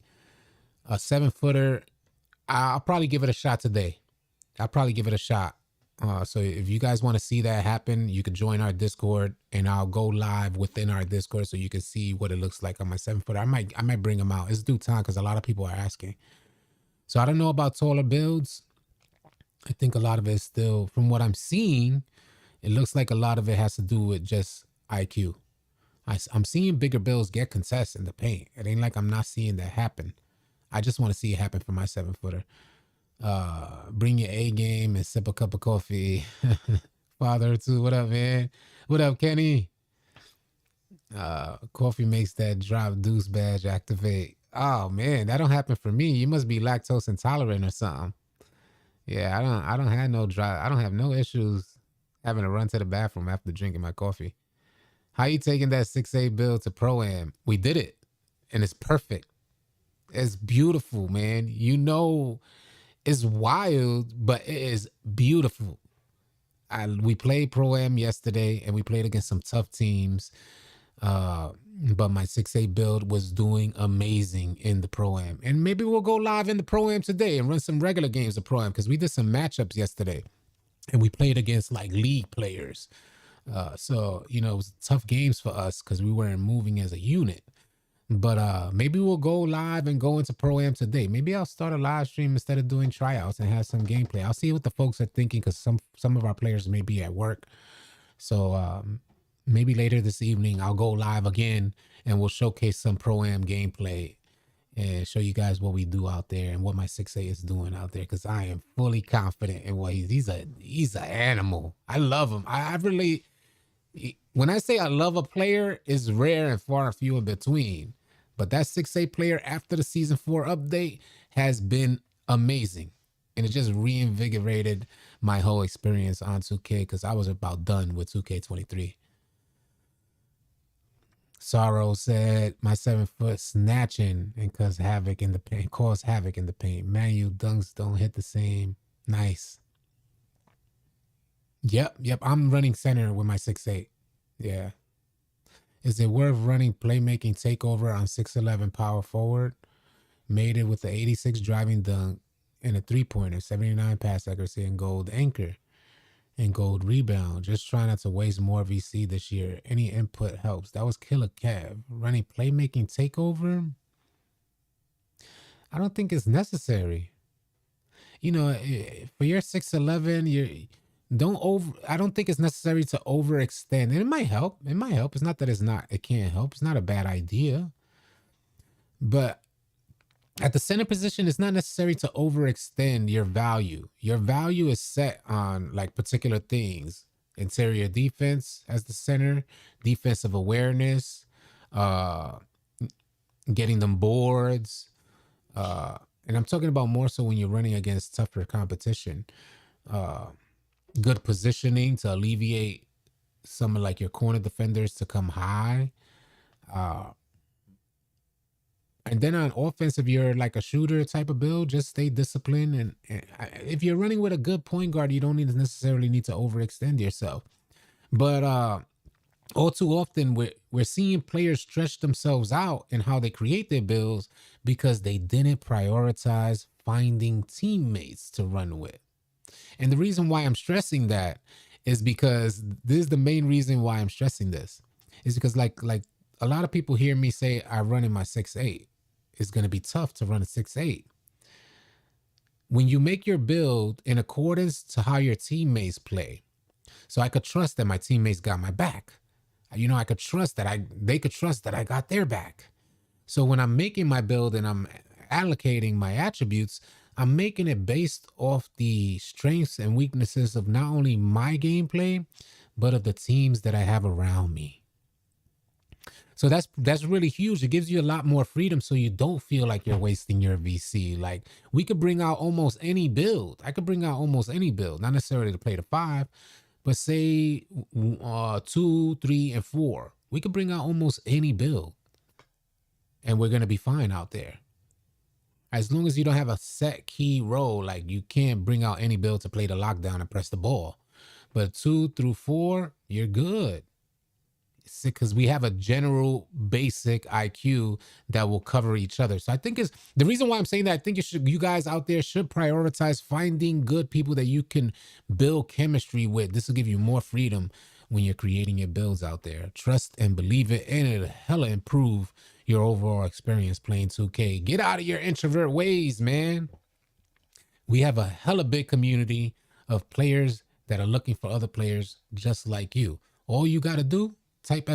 A 7-footer, I'll probably give it a shot today. I'll probably give it a shot. So if you guys want to see that happen, you can join our Discord, and I'll go live within our Discord so you can see what it looks like on my 7-footer. I might bring them out. It's due time because a lot of people are asking. So I don't know about taller builds. I think a lot of it is still, from what I'm seeing, it looks like a lot of it has to do with just IQ. I'm seeing bigger builds get contests in the paint. It ain't like I'm not seeing that happen. I just want to see it happen for my 7-footer. Bring your A game and sip a cup of coffee. Father too. What up, man? What up, Kenny? Coffee makes that drop deuce badge activate. Oh man, that don't happen for me. You must be lactose intolerant or something. Yeah, I don't have no dry. I don't have no issues having to run to the bathroom after drinking my coffee. How you taking that 6'8" build to Pro-Am? We did it, and it's perfect. It's beautiful, man. You know, it's wild, but it is beautiful. We played Pro-Am yesterday, and we played against some tough teams. But my 6'8" build was doing amazing in the Pro-Am. And maybe we'll go live in the Pro-Am today and run some regular games of Pro-Am, because we did some matchups yesterday, and we played against like league players. So, you know, it was tough games for us because we weren't moving as a unit. But maybe we'll go live and go into Pro-Am today. Maybe I'll start a live stream instead of doing tryouts and have some gameplay. I'll see what the folks are thinking, because some of our players may be at work. So maybe later this evening I'll go live again and we'll showcase some Pro-Am gameplay and show you guys what we do out there and what my 6'8" is doing out there, because I am fully confident in what he's an animal. I love him. I really, when I say I love a player, it's rare and far and few in between. But that 6'8" player after the season 4 update has been amazing. And it just reinvigorated my whole experience on 2K, because I was about done with 2K23. Sorrow said, my 7-foot snatching and cause havoc in the paint, cause havoc in the paint. Manual dunks don't hit the same. Nice. Yep. I'm running center with my 6'8". Yeah. Is it worth running playmaking takeover on 6'11" power forward? Made it with the 86 driving dunk and a 3-pointer, 79 pass accuracy, and gold anchor and gold rebound. Just trying not to waste more VC this year. Any input helps. That was Killer Kev. Running playmaking takeover? I don't think it's necessary. You know, for your 6'11", I don't think it's necessary to overextend. And it might help. It's not that it can't help. It's not a bad idea. But at the center position, it's not necessary to overextend your value. Your value is set on like particular things. Interior defense as the center, defensive awareness, getting them boards. And I'm talking about more so when you're running against tougher competition. Good positioning to alleviate some of like your corner defenders to come high. And then on offense, if you're like a shooter type of build, just stay disciplined. And if you're running with a good point guard, you don't necessarily need to overextend yourself. But all too often, we're seeing players stretch themselves out in how they create their builds because they didn't prioritize finding teammates to run with. And the reason why I'm stressing that is because this is the main reason why I'm stressing this. Is because like a lot of people hear me say I run in my 6'8". It's going to be tough to run a 6'8". when you make your build in accordance to how your teammates play, so I could trust that my teammates got my back. I could trust that they could trust that I got their back. So when I'm making my build and I'm allocating my attributes, I'm making it based off the strengths and weaknesses of not only my gameplay, but of the teams that I have around me. So that's really huge. It gives you a lot more freedom so you don't feel like you're wasting your VC. Like we could bring out almost any build. I could bring out almost any build, not necessarily to play the 5, but say 2, 3, and 4. We could bring out almost any build and we're going to be fine out there. As long as you don't have a set key role, like you can't bring out any build to play the lockdown and press the ball. But 2 through 4, you're good. Because we have a general basic IQ that will cover each other. So I think it's the reason why I'm saying that. I think you guys out there should prioritize finding good people that you can build chemistry with. This will give you more freedom when you're creating your builds out there. Trust and believe it, and it'll hella improve your overall experience playing 2K. Get out of your introvert ways, man. We have a hella big community of players that are looking for other players just like you. All you got to do, type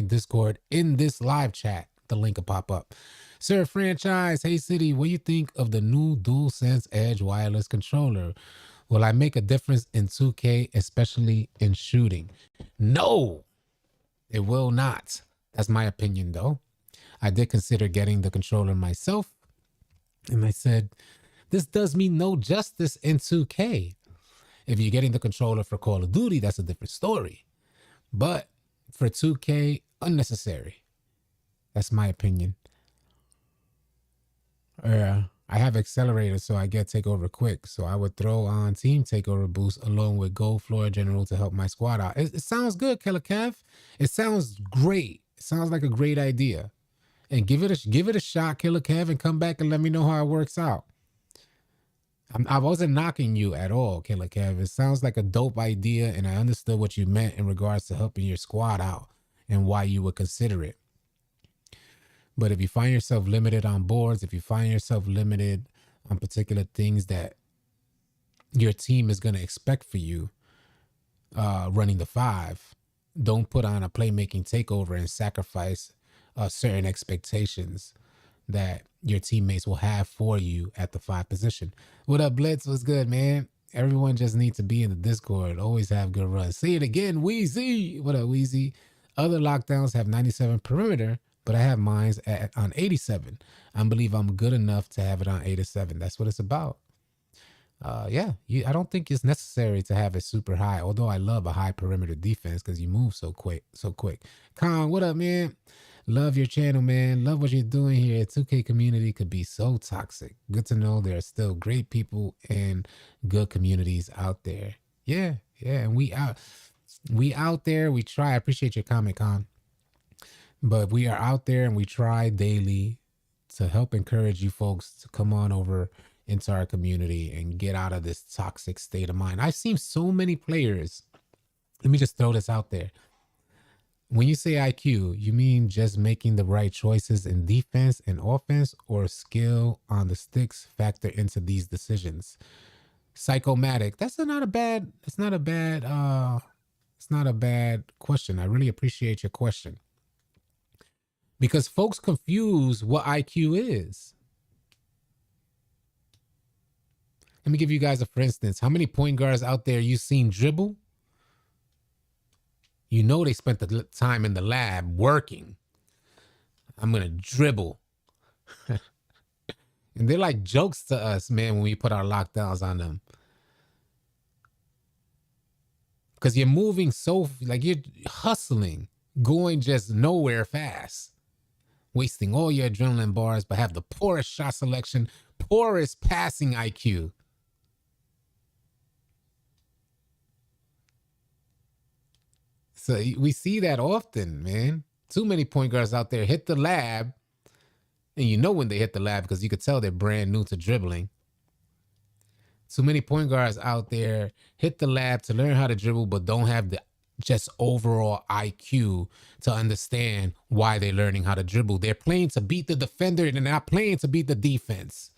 !Discord in this live chat. The link will pop up. Sir Franchise, hey City, what do you think of the new DualSense Edge wireless controller? Will I make a difference in 2K, especially in shooting? No, it will not. That's my opinion though. I did consider getting the controller myself, and I said, this does me no justice in 2K. If you're getting the controller for Call of Duty, that's a different story. But for 2K, unnecessary. That's my opinion. I have Accelerator, so I get Takeover quick. So I would throw on Team Takeover Boost along with Gold Floor General to help my squad out. It sounds good, Killer Kev. It sounds great. It sounds like a great idea. And give it a shot, Killer Kev, and come back and let me know how it works out. I wasn't knocking you at all, Killer Kev. It sounds like a dope idea, and I understood what you meant in regards to helping your squad out and why you would consider it. But if you find yourself limited on boards, if you find yourself limited on particular things that your team is going to expect for you running the 5, don't put on a playmaking takeover and sacrifice certain expectations that your teammates will have for you at the 5 position. What up, Blitz? What's good, man? Everyone just needs to be in the Discord. Always have good runs. Say it again, Wheezy. What up, Wheezy? Other lockdowns have 97 perimeter, but I have mine on 87. I believe I'm good enough to have it on 87. That's what it's about. I don't think it's necessary to have it super high, although I love a high perimeter defense because you move so quick. Con, what up, man? Love your channel, man. Love what you're doing here. 2K community could be so toxic. Good to know there are still great people and good communities out there. Yeah. And we out there. We try. I appreciate your comment, Con. But we are out there and we try daily to help encourage you folks to come on over into our community and get out of this toxic state of mind. I've seen so many players. Let me just throw this out there. When you say IQ, you mean just making the right choices in defense and offense, or skill on the sticks factor into these decisions? Psychomatic. It's not a bad question. I really appreciate your question. Because folks confuse what IQ is. Let me give you guys a for instance. How many point guards out there you seen dribble? You know they spent the time in the lab working. I'm going to dribble. And they're like jokes to us, man, when we put our lockdowns on them. Because you're moving so, like you're hustling, going just nowhere fast. Wasting all your adrenaline bars, but have the poorest shot selection, poorest passing IQ. So we see that often, man. Too many point guards out there hit the lab, and you know when they hit the lab because you could tell they're brand new to dribbling. Too many point guards out there hit the lab to learn how to dribble, but don't have the just overall IQ to understand why they're learning how to dribble. They're playing to beat the defender, and they're not playing to beat the defense.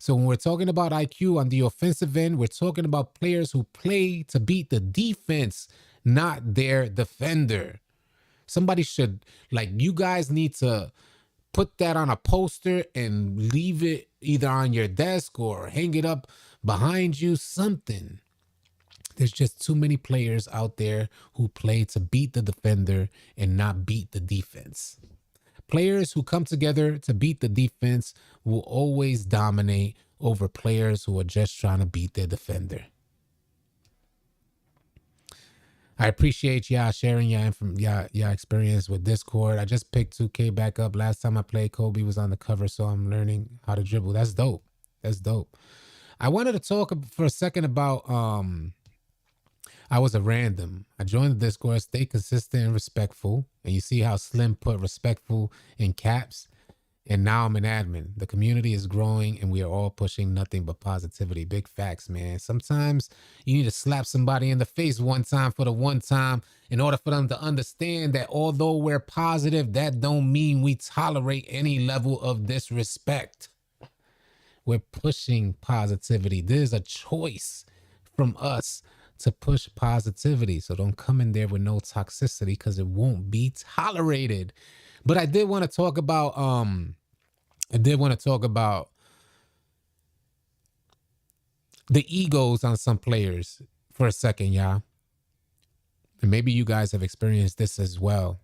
So when we're talking about IQ on the offensive end, we're talking about players who play to beat the defense, not their defender. Somebody should, like, you guys need to put that on a poster and leave it either on your desk or hang it up behind you, something. There's just too many players out there who play to beat the defender and not beat the defense. Players who come together to beat the defense will always dominate over players who are just trying to beat their defender. I appreciate y'all sharing y'all experience with Discord. I just picked 2K back up. Last time I played, Kobe was on the cover, so I'm learning how to dribble. That's dope. That's dope. I wanted to talk for a second about I was a random. I joined the Discord, stay consistent and respectful. And you see how Slim put respectful in caps. And now I'm an admin. The community is growing and we are all pushing nothing but positivity. Big facts, man. Sometimes you need to slap somebody in the face one time for the one time in order for them to understand that although we're positive, that don't mean we tolerate any level of disrespect. We're pushing positivity. There's a choice from us to push positivity. So don't come in there with no toxicity because it won't be tolerated. But I did want to talk about the egos on some players for a second, y'all. And maybe you guys have experienced this as well.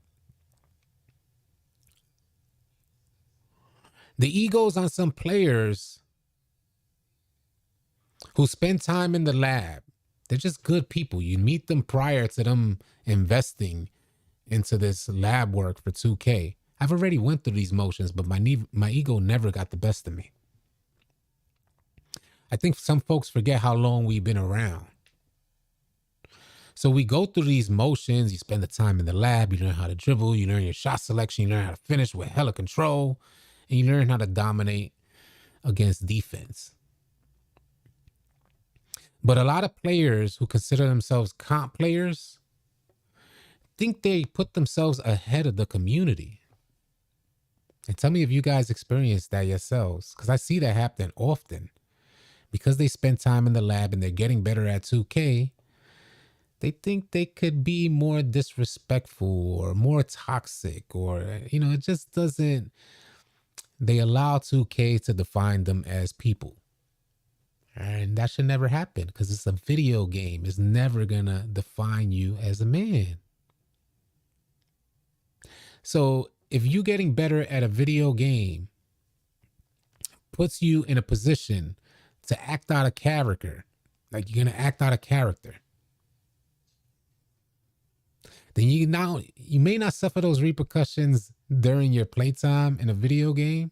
The egos on some players who spend time in the lab, they're just good people. You meet them prior to them investing into this lab work for 2K. I've already went through these motions, but my ego never got the best of me. I think some folks forget how long we've been around. So we go through these motions. You spend the time in the lab. You learn how to dribble. You learn your shot selection. You learn how to finish with hella control. And you learn how to dominate against defense. But a lot of players who consider themselves comp players think they put themselves ahead of the community. And tell me if you guys experience that yourselves, because I see that happen often. Because they spend time in the lab and they're getting better at 2K, they think they could be more disrespectful or more toxic, or, it just doesn't. They allow 2K to define them as people. And that should never happen because it's a video game. It's never going to define you as a man. So if you getting better at a video game puts you in a position to act out a character, like you're going to act out a character, then you may not suffer those repercussions during your playtime in a video game.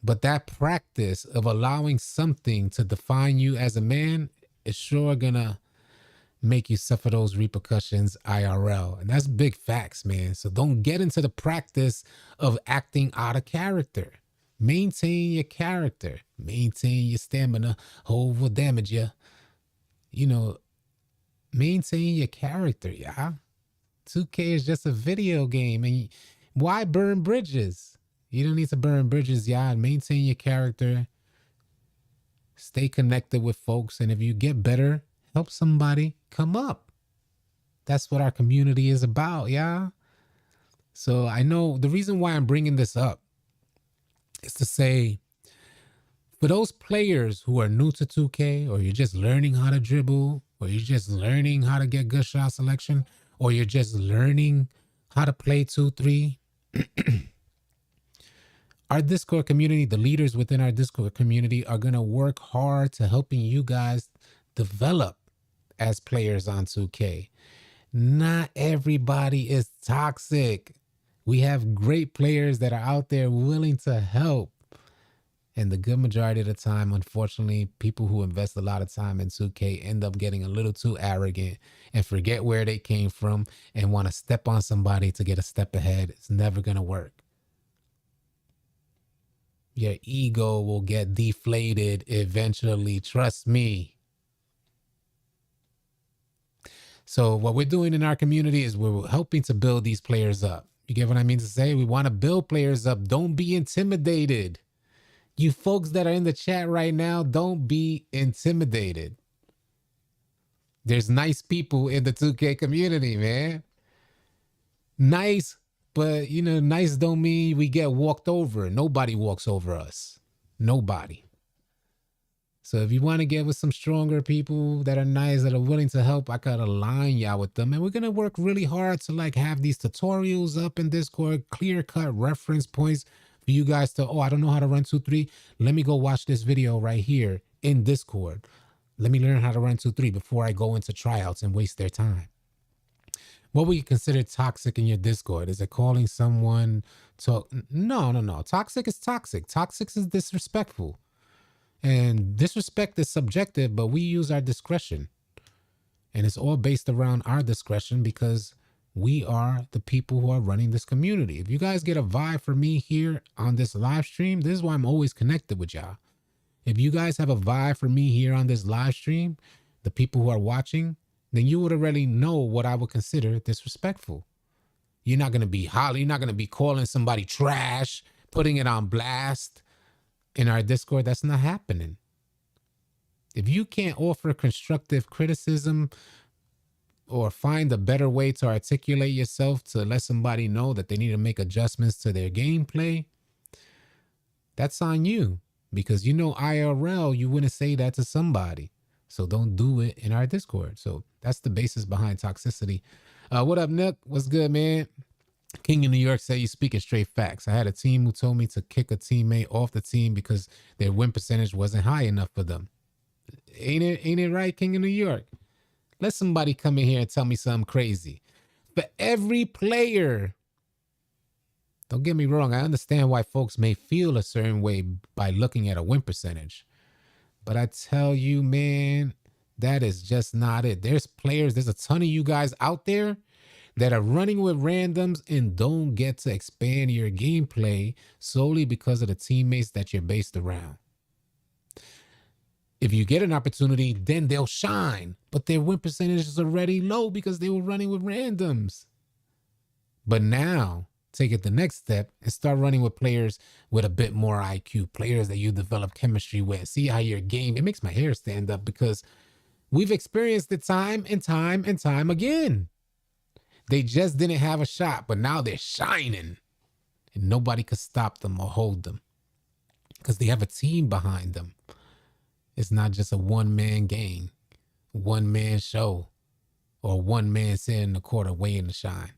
But that practice of allowing something to define you as a man is sure gonna make you suffer those repercussions IRL. And that's big facts, man. So don't get into the practice of acting out of character. Maintain your character. Maintain your stamina. Hold will damage you. Maintain your character, yeah. 2K is just a video game. And why burn bridges? You don't need to burn bridges, y'all. Maintain your character. Stay connected with folks. And if you get better, help somebody come up. That's what our community is about, y'all. So I know the reason why I'm bringing this up is to say, for those players who are new to 2K, or you're just learning how to dribble, or you're just learning how to get good shot selection, or you're just learning how to play 2-3, our Discord community, the leaders within our Discord community are going to work hard to helping you guys develop as players on 2K. Not everybody is toxic. We have great players that are out there willing to help. And the good majority of the time, unfortunately, people who invest a lot of time in 2K end up getting a little too arrogant and forget where they came from and want to step on somebody to get a step ahead. It's never going to work. Your ego will get deflated eventually. Trust me. So what we're doing in our community is we're helping to build these players up. You get what I mean to say? We want to build players up. Don't be intimidated. You folks that are in the chat right now, don't be intimidated. There's nice people in the 2K community, man. Nice, but nice don't mean we get walked over. Nobody walks over us. Nobody. So if you want to get with some stronger people that are nice, that are willing to help, I could align y'all with them. And we're going to work really hard to like have these tutorials up in Discord, clear cut reference points for you guys to, oh, I don't know how to run 2-3. Let me go watch this video right here in Discord. Let me learn how to run 2-3 before I go into tryouts and waste their time. What would you consider toxic in your Discord? Is it calling someone to... No. Toxic is toxic. Toxic is disrespectful. And disrespect is subjective, but we use our discretion. And it's all based around our discretion because we are the people who are running this community. If you guys get a vibe from me here on this live stream, this is why I'm always connected with y'all. If you guys have a vibe for me here on this live stream, the people who are watching, then you would already know what I would consider disrespectful. You're not going to be hollering. You're not going to be calling somebody trash, putting it on blast. In our Discord, that's not happening. If you can't offer constructive criticism or find a better way to articulate yourself to let somebody know that they need to make adjustments to their gameplay, that's on you. Because IRL, you wouldn't say that to somebody. So don't do it in our Discord. So that's the basis behind toxicity. What up, Nook? What's good, man? King in New York said you speaking straight facts. I had a team who told me to kick a teammate off the team because their win percentage wasn't high enough for them. Ain't it right, King in New York? Let somebody come in here and tell me something crazy. For every player, don't get me wrong, I understand why folks may feel a certain way by looking at a win percentage. But I tell you, man, that is just not it. There's a ton of you guys out there that are running with randoms and don't get to expand your gameplay solely because of the teammates that you're based around. If you get an opportunity, then they'll shine, but their win percentage is already low because they were running with randoms. But now, take it the next step and start running with players with a bit more IQ, players that you develop chemistry with. See how your game, it makes my hair stand up because we've experienced it time and time and time again. They just didn't have a shot, but now they're shining. And nobody could stop them or hold them. Because they have a team behind them. It's not just a one-man gang, one-man show, or one man sitting in the corner waiting to shine.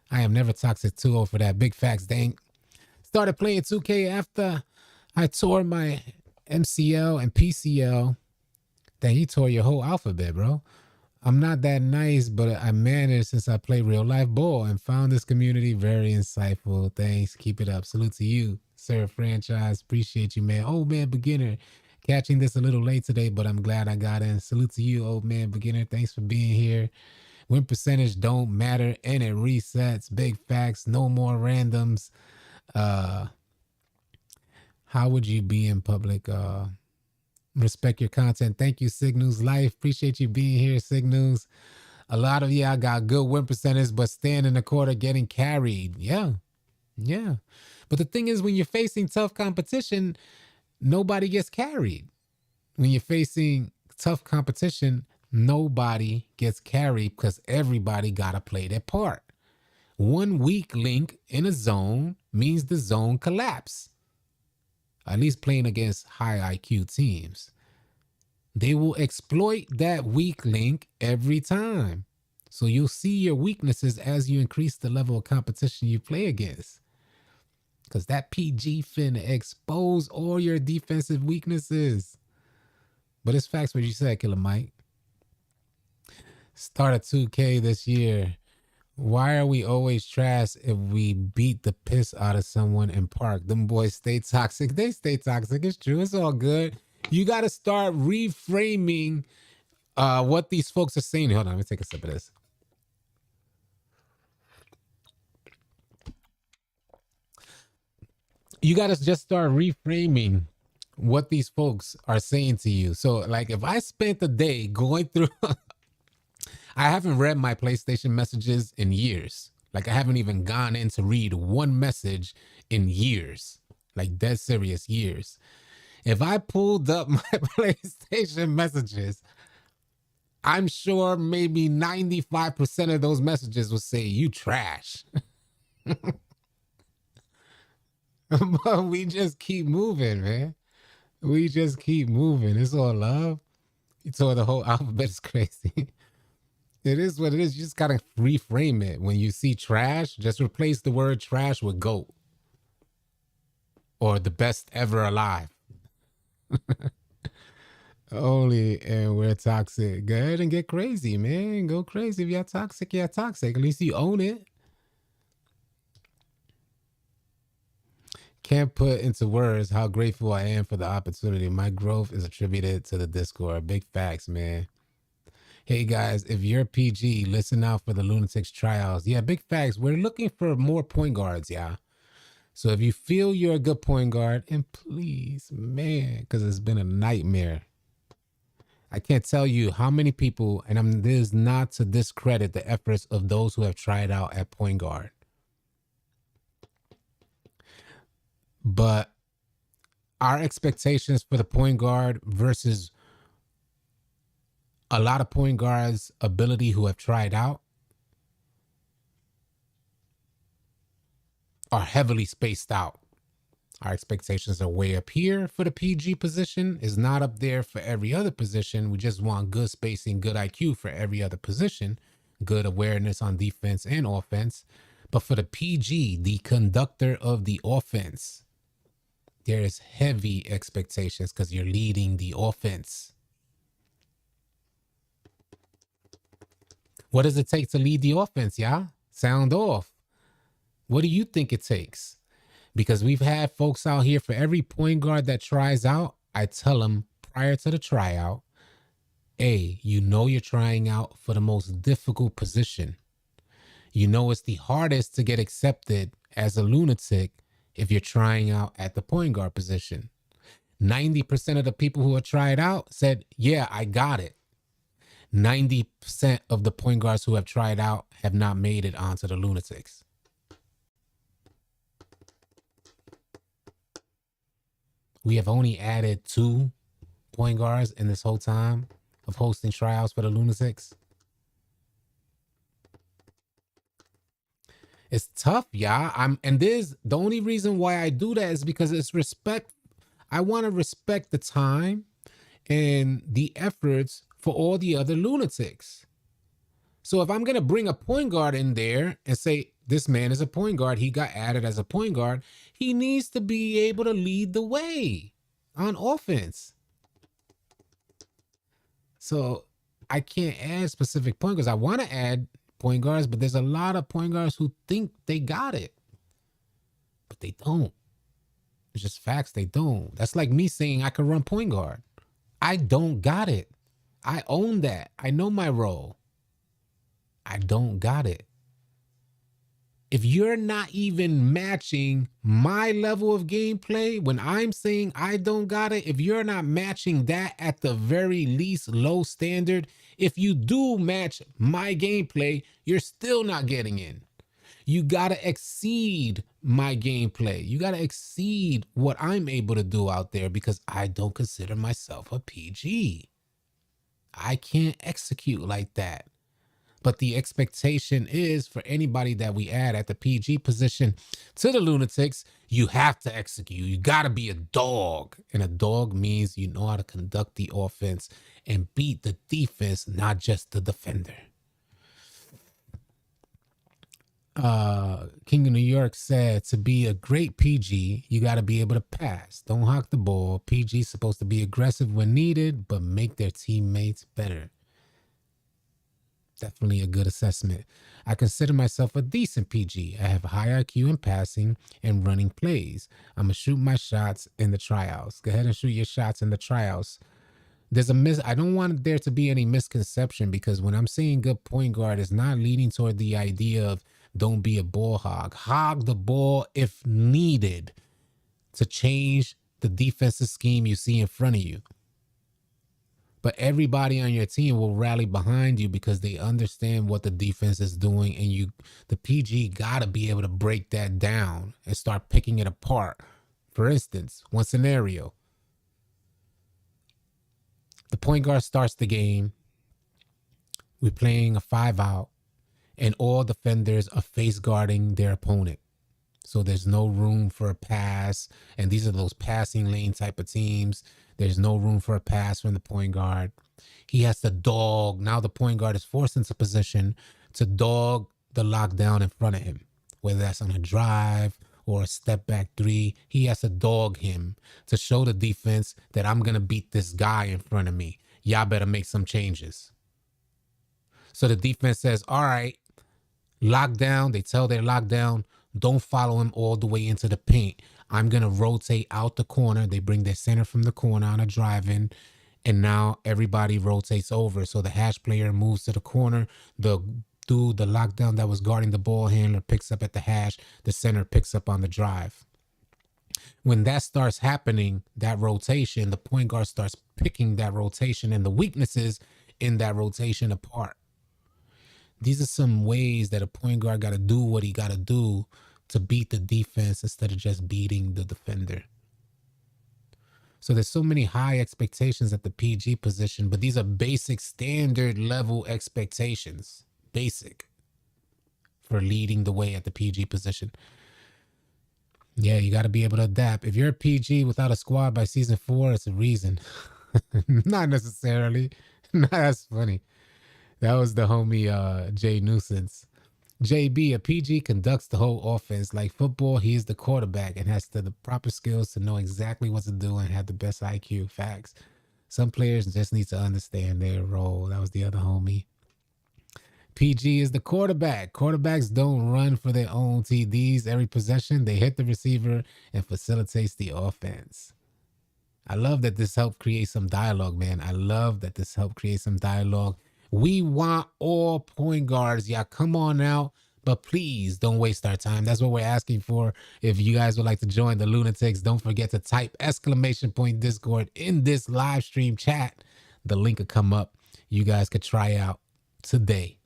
I am never toxic 2-0 for that. Big facts, dang. Started playing 2K after I tore my MCL and PCL. Dang, you tore your whole alphabet, bro. I'm not that nice, but I managed since I play real life ball and found this community very insightful. Thanks. Keep it up. Salute to you, sir. Franchise. Appreciate you, man. Old man beginner. Catching this a little late today, but I'm glad I got in. Salute to you, old man beginner. Thanks for being here. Win percentage don't matter and it resets. Big facts. No more randoms. How would you be in public? Respect your content. Thank you, Signals Life. Appreciate you being here, Signals. A lot of y'all got good win percentage, but stand in the corner getting carried. Yeah. But the thing is, when you're facing tough competition, nobody gets carried. When you're facing tough competition, nobody gets carried because everybody got to play their part. One weak link in a zone means the zone collapse. At least playing against high IQ teams. They will exploit that weak link every time. So you'll see your weaknesses as you increase the level of competition you play against. Because that PG finna expose all your defensive weaknesses. But it's facts what you said, Killer Mike. Start a 2K this year. Why are we always trash if we beat the piss out of someone in park? Them boys stay toxic. They stay toxic. It's true. It's all good. You got to start reframing what these folks are saying. Hold on. Let me take a sip of this. You got to just start reframing what these folks are saying to you. So, like, if I spent a day going through... I haven't read my PlayStation messages in years. Like, I haven't even gone in to read one message in years. like dead serious years. If I pulled up my PlayStation messages, I'm sure maybe 95% of those messages would say, you trash. But we just keep moving, man. We just keep moving. It's all love. So the whole alphabet is crazy. It is what it is. You just gotta reframe it. When you see trash, just replace the word trash with GOAT or the best ever alive. Only and we're toxic. Go ahead and get crazy, man. Go crazy. If you're toxic, you're toxic. At least you own it. Can't put into words how grateful I am for the opportunity. My growth is attributed to the Discord. Big facts, man. Hey guys, if you're PG, listen out for the Lunatics trials. Yeah, big facts. We're looking for more point guards, yeah. So if you feel you're a good point guard, and please, man, because it's been a nightmare. I can't tell you how many people, and this is not to discredit the efforts of those who have tried out at point guard. But our expectations for the point guard versus a lot of point guards' ability who have tried out are heavily spaced out. Our expectations are way up here for the PG position. Is not up there for every other position. We just want good spacing, good IQ for every other position, good awareness on defense and offense. But for the PG, the conductor of the offense, there's heavy expectations because you're leading the offense. What does it take to lead the offense, y'all? Sound off. What do you think it takes? Because we've had folks out here, for every point guard that tries out, I tell them prior to the tryout, A, you know you're trying out for the most difficult position. You know it's the hardest to get accepted as a lunatic if you're trying out at the point guard position. 90% of the people who have tried out said, yeah, I got it. 90% of the point guards who have tried out have not made it onto the Lunatics. We have only added 2 point guards in this whole time of hosting tryouts for the Lunatics. It's tough, y'all. And there's the only reason why I do that is because it's respect. I want to respect the time and the efforts for all the other Lunatics. So if I'm going to bring a point guard in there and say, this man is a point guard, he got added as a point guard, he needs to be able to lead the way on offense. So I can't add specific point guards. I want to add point guards, but there's a lot of point guards who think they got it, but they don't. It's just facts. They don't. That's like me saying I can run point guard. I don't got it. I own that. I know my role. I don't got it. If you're not even matching my level of gameplay, when I'm saying I don't got it, if you're not matching that at the very least low standard, if you do match my gameplay, you're still not getting in. You got to exceed my gameplay. You got to exceed what I'm able to do out there because I don't consider myself a PG. I can't execute like that. But the expectation is for anybody that we add at the PG position to the Lunatics, you have to execute. You got to be a dog. And a dog means you know how to conduct the offense and beat the defense, not just the defender. King of New York said, to be a great PG, you got to be able to pass. Don't hawk the ball. PG's supposed to be aggressive when needed, but make their teammates better. Definitely a good assessment. I consider myself a decent PG. I have a high IQ in passing and running plays. I'm going to shoot my shots in the tryouts. Go ahead and shoot your shots in the tryouts. I don't want there to be any misconception, because when I'm saying good point guard, it's not leading toward the idea of don't be a ball hog. Hog the ball if needed to change the defensive scheme you see in front of you. But everybody on your team will rally behind you because they understand what the defense is doing, and the PG got to be able to break that down and start picking it apart For instance, one scenario, the point guard starts the game. We're playing a 5-out, and all defenders are face guarding their opponent. So there's no room for a pass. And these are those passing lane type of teams. There's no room for a pass from the point guard. He has to dog. Now the point guard is forced into position to dog the lockdown in front of him, whether that's on a drive or a step back three. He has to dog him to show the defense that I'm going to beat this guy in front of me. Y'all better make some changes. So the defense says, all right, lockdown. They tell their lockdown, don't follow him all the way into the paint. I'm going to rotate out the corner. They bring their center from the corner on a drive-in, and now everybody rotates over. So the hash player moves to the corner. The dude, the lockdown that was guarding the ball handler, picks up at the hash. The center picks up on the drive. When that starts happening, that rotation, the point guard starts picking that rotation and the weaknesses in that rotation apart. These are some ways that a point guard got to do what he got to do to beat the defense instead of just beating the defender. So there's so many high expectations at the PG position, but these are basic standard level expectations. Basic for leading the way at the PG position. Yeah, you got to be able to adapt. If you're a PG without a squad by season 4, it's a reason. Not necessarily. That's funny. That was the homie Jay Nuisance. JB, a PG conducts the whole offense. Like football, he is the quarterback and has the proper skills to know exactly what to do and have the best IQ. Facts. Some players just need to understand their role. That was the other homie. PG is the quarterback. Quarterbacks don't run for their own TDs every possession. They hit the receiver and facilitates the offense. I love that this helped create some dialogue, man. I love that this helped create some dialogue. We want all point guards. Yeah, come on out, but please don't waste our time. That's what we're asking for. If you guys would like to join the Lunatics, don't forget to type !Discord in this live stream chat. The link will come up. You guys could try out today.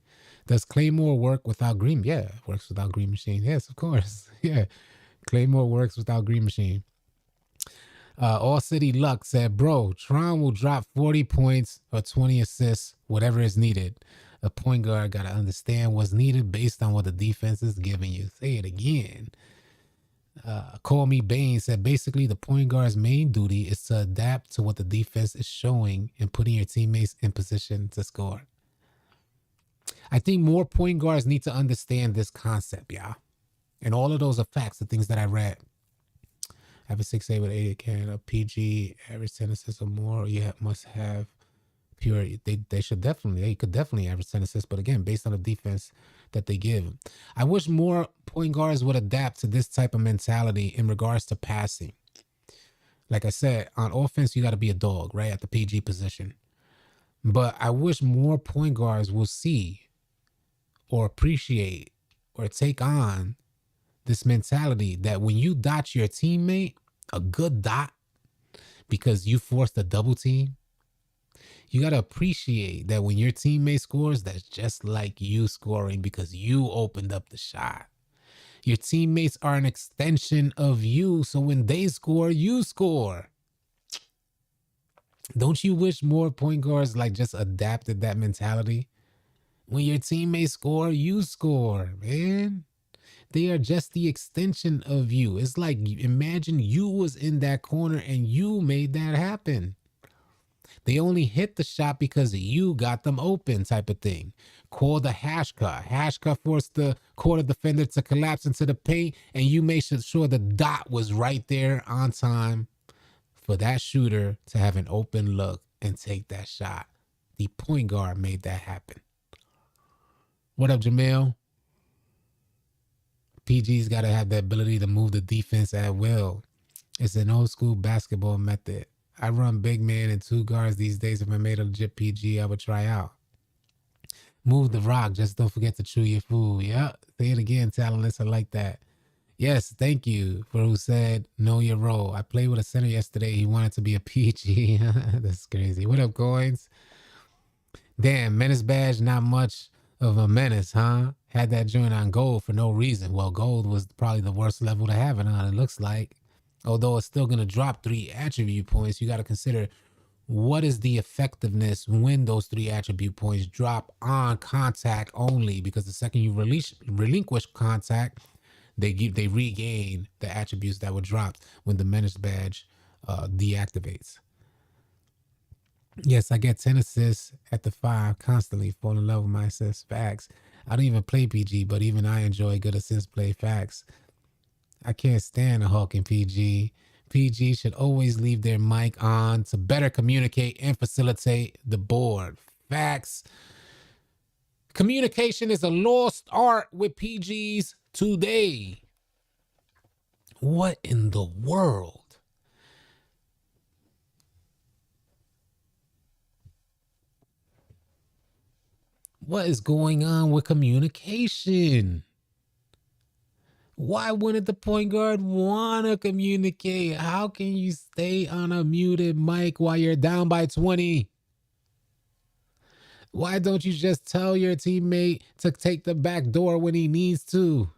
Does Claymore work without Green? Yeah, it works without Green Machine. Yes, of course. Yeah, Claymore works without Green Machine. All City Luck said, bro, Tron will drop 40 points or 20 assists, whatever is needed. A point guard got to understand what's needed based on what the defense is giving you. Say it again. Call Me Bane said, basically, the point guard's main duty is to adapt to what the defense is showing and putting your teammates in position to score. I think more point guards need to understand this concept, y'all. And all of those are facts, the things that I read. Have a 6'8" with 80 can, a PG, average 10 assists or more. Yeah, must have pure. They could definitely average 10 assists, but again, based on the defense that they give. I wish more point guards would adapt to this type of mentality in regards to passing. Like I said, on offense, you got to be a dog, right, at the PG position. But I wish more point guards will see or appreciate or take on this mentality that when you dot your teammate, a good dot, because you forced a double team, you got to appreciate that when your teammate scores, that's just like you scoring because you opened up the shot. Your teammates are an extension of you, so when they score, you score. Don't you wish more point guards like just adapted that mentality? When your teammates score, you score, man. They are just the extension of you. It's like, imagine you was in that corner and you made that happen. They only hit the shot because you got them open type of thing. Call the hash cut. Hash cut forced the quarter defender to collapse into the paint, and you made sure the dot was right there on time for that shooter to have an open look and take that shot. The point guard made that happen. What up, Jamil? PG's got to have the ability to move the defense at will. It's an old school basketball method. I run big man and 2 guards these days. If I made a legit PG, I would try out. Move the rock. Just don't forget to chew your food. Yeah, say it again, talentless. I like that. Yes, thank you for who said know your role. I played with a center yesterday. He wanted to be a PG. That's crazy. What up, Coins? Damn, Menace badge, not much of a menace, huh? Had that joint on gold for no reason. Well, gold was probably the worst level to have it on, it looks like. Although it's still going to drop 3 attribute points, you got to consider what is the effectiveness when those 3 attribute points drop on contact only, because the second you relinquish contact, they regain the attributes that were dropped when the Menace badge deactivates. Yes, I get 10 assists at the 5 constantly. Fall in love with my assists. Facts. I don't even play PG, but even I enjoy good assist play. Facts. I can't stand a Hulk in PG. PG should always leave their mic on to better communicate and facilitate the board. Facts. Communication is a lost art with PGs today. What in the world? What is going on with communication? Why wouldn't the point guard want to communicate? How can you stay on a muted mic while you're down by 20? Why don't you just tell your teammate to take the back door when he needs to?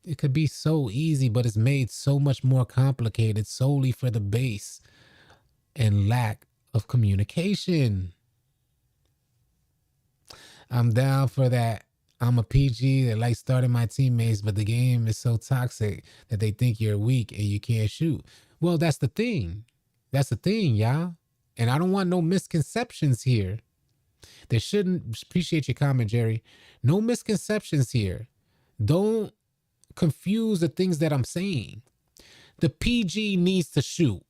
It could be so easy, but it's made so much more complicated solely for the base and lack of communication. I'm down for that. I'm a PG that likes starting my teammates, but the game is so toxic that they think you're weak and you can't shoot. Well, that's the thing. That's the thing, y'all. And I don't want no misconceptions here. There shouldn't, appreciate your comment, Jerry. No misconceptions here. Don't confuse the things that I'm saying. The PG needs to shoot.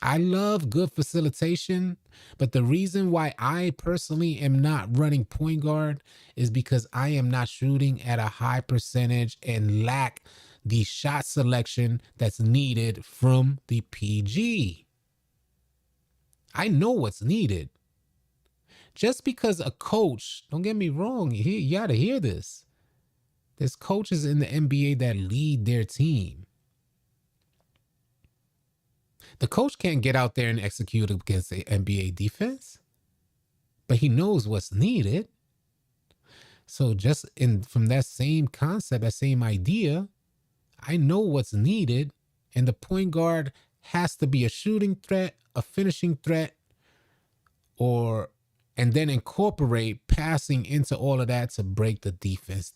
I love good facilitation, but the reason why I personally am not running point guard is because I am not shooting at a high percentage and lack the shot selection that's needed from the PG. I know what's needed. Just because a coach, don't get me wrong, you gotta hear this. There's coaches in the NBA that lead their team. The coach can't get out there and execute against the NBA defense, but he knows what's needed. So just from that same concept, that same idea, I know what's needed, and the point guard has to be a shooting threat, a finishing threat, and then incorporate passing into all of that to break the defense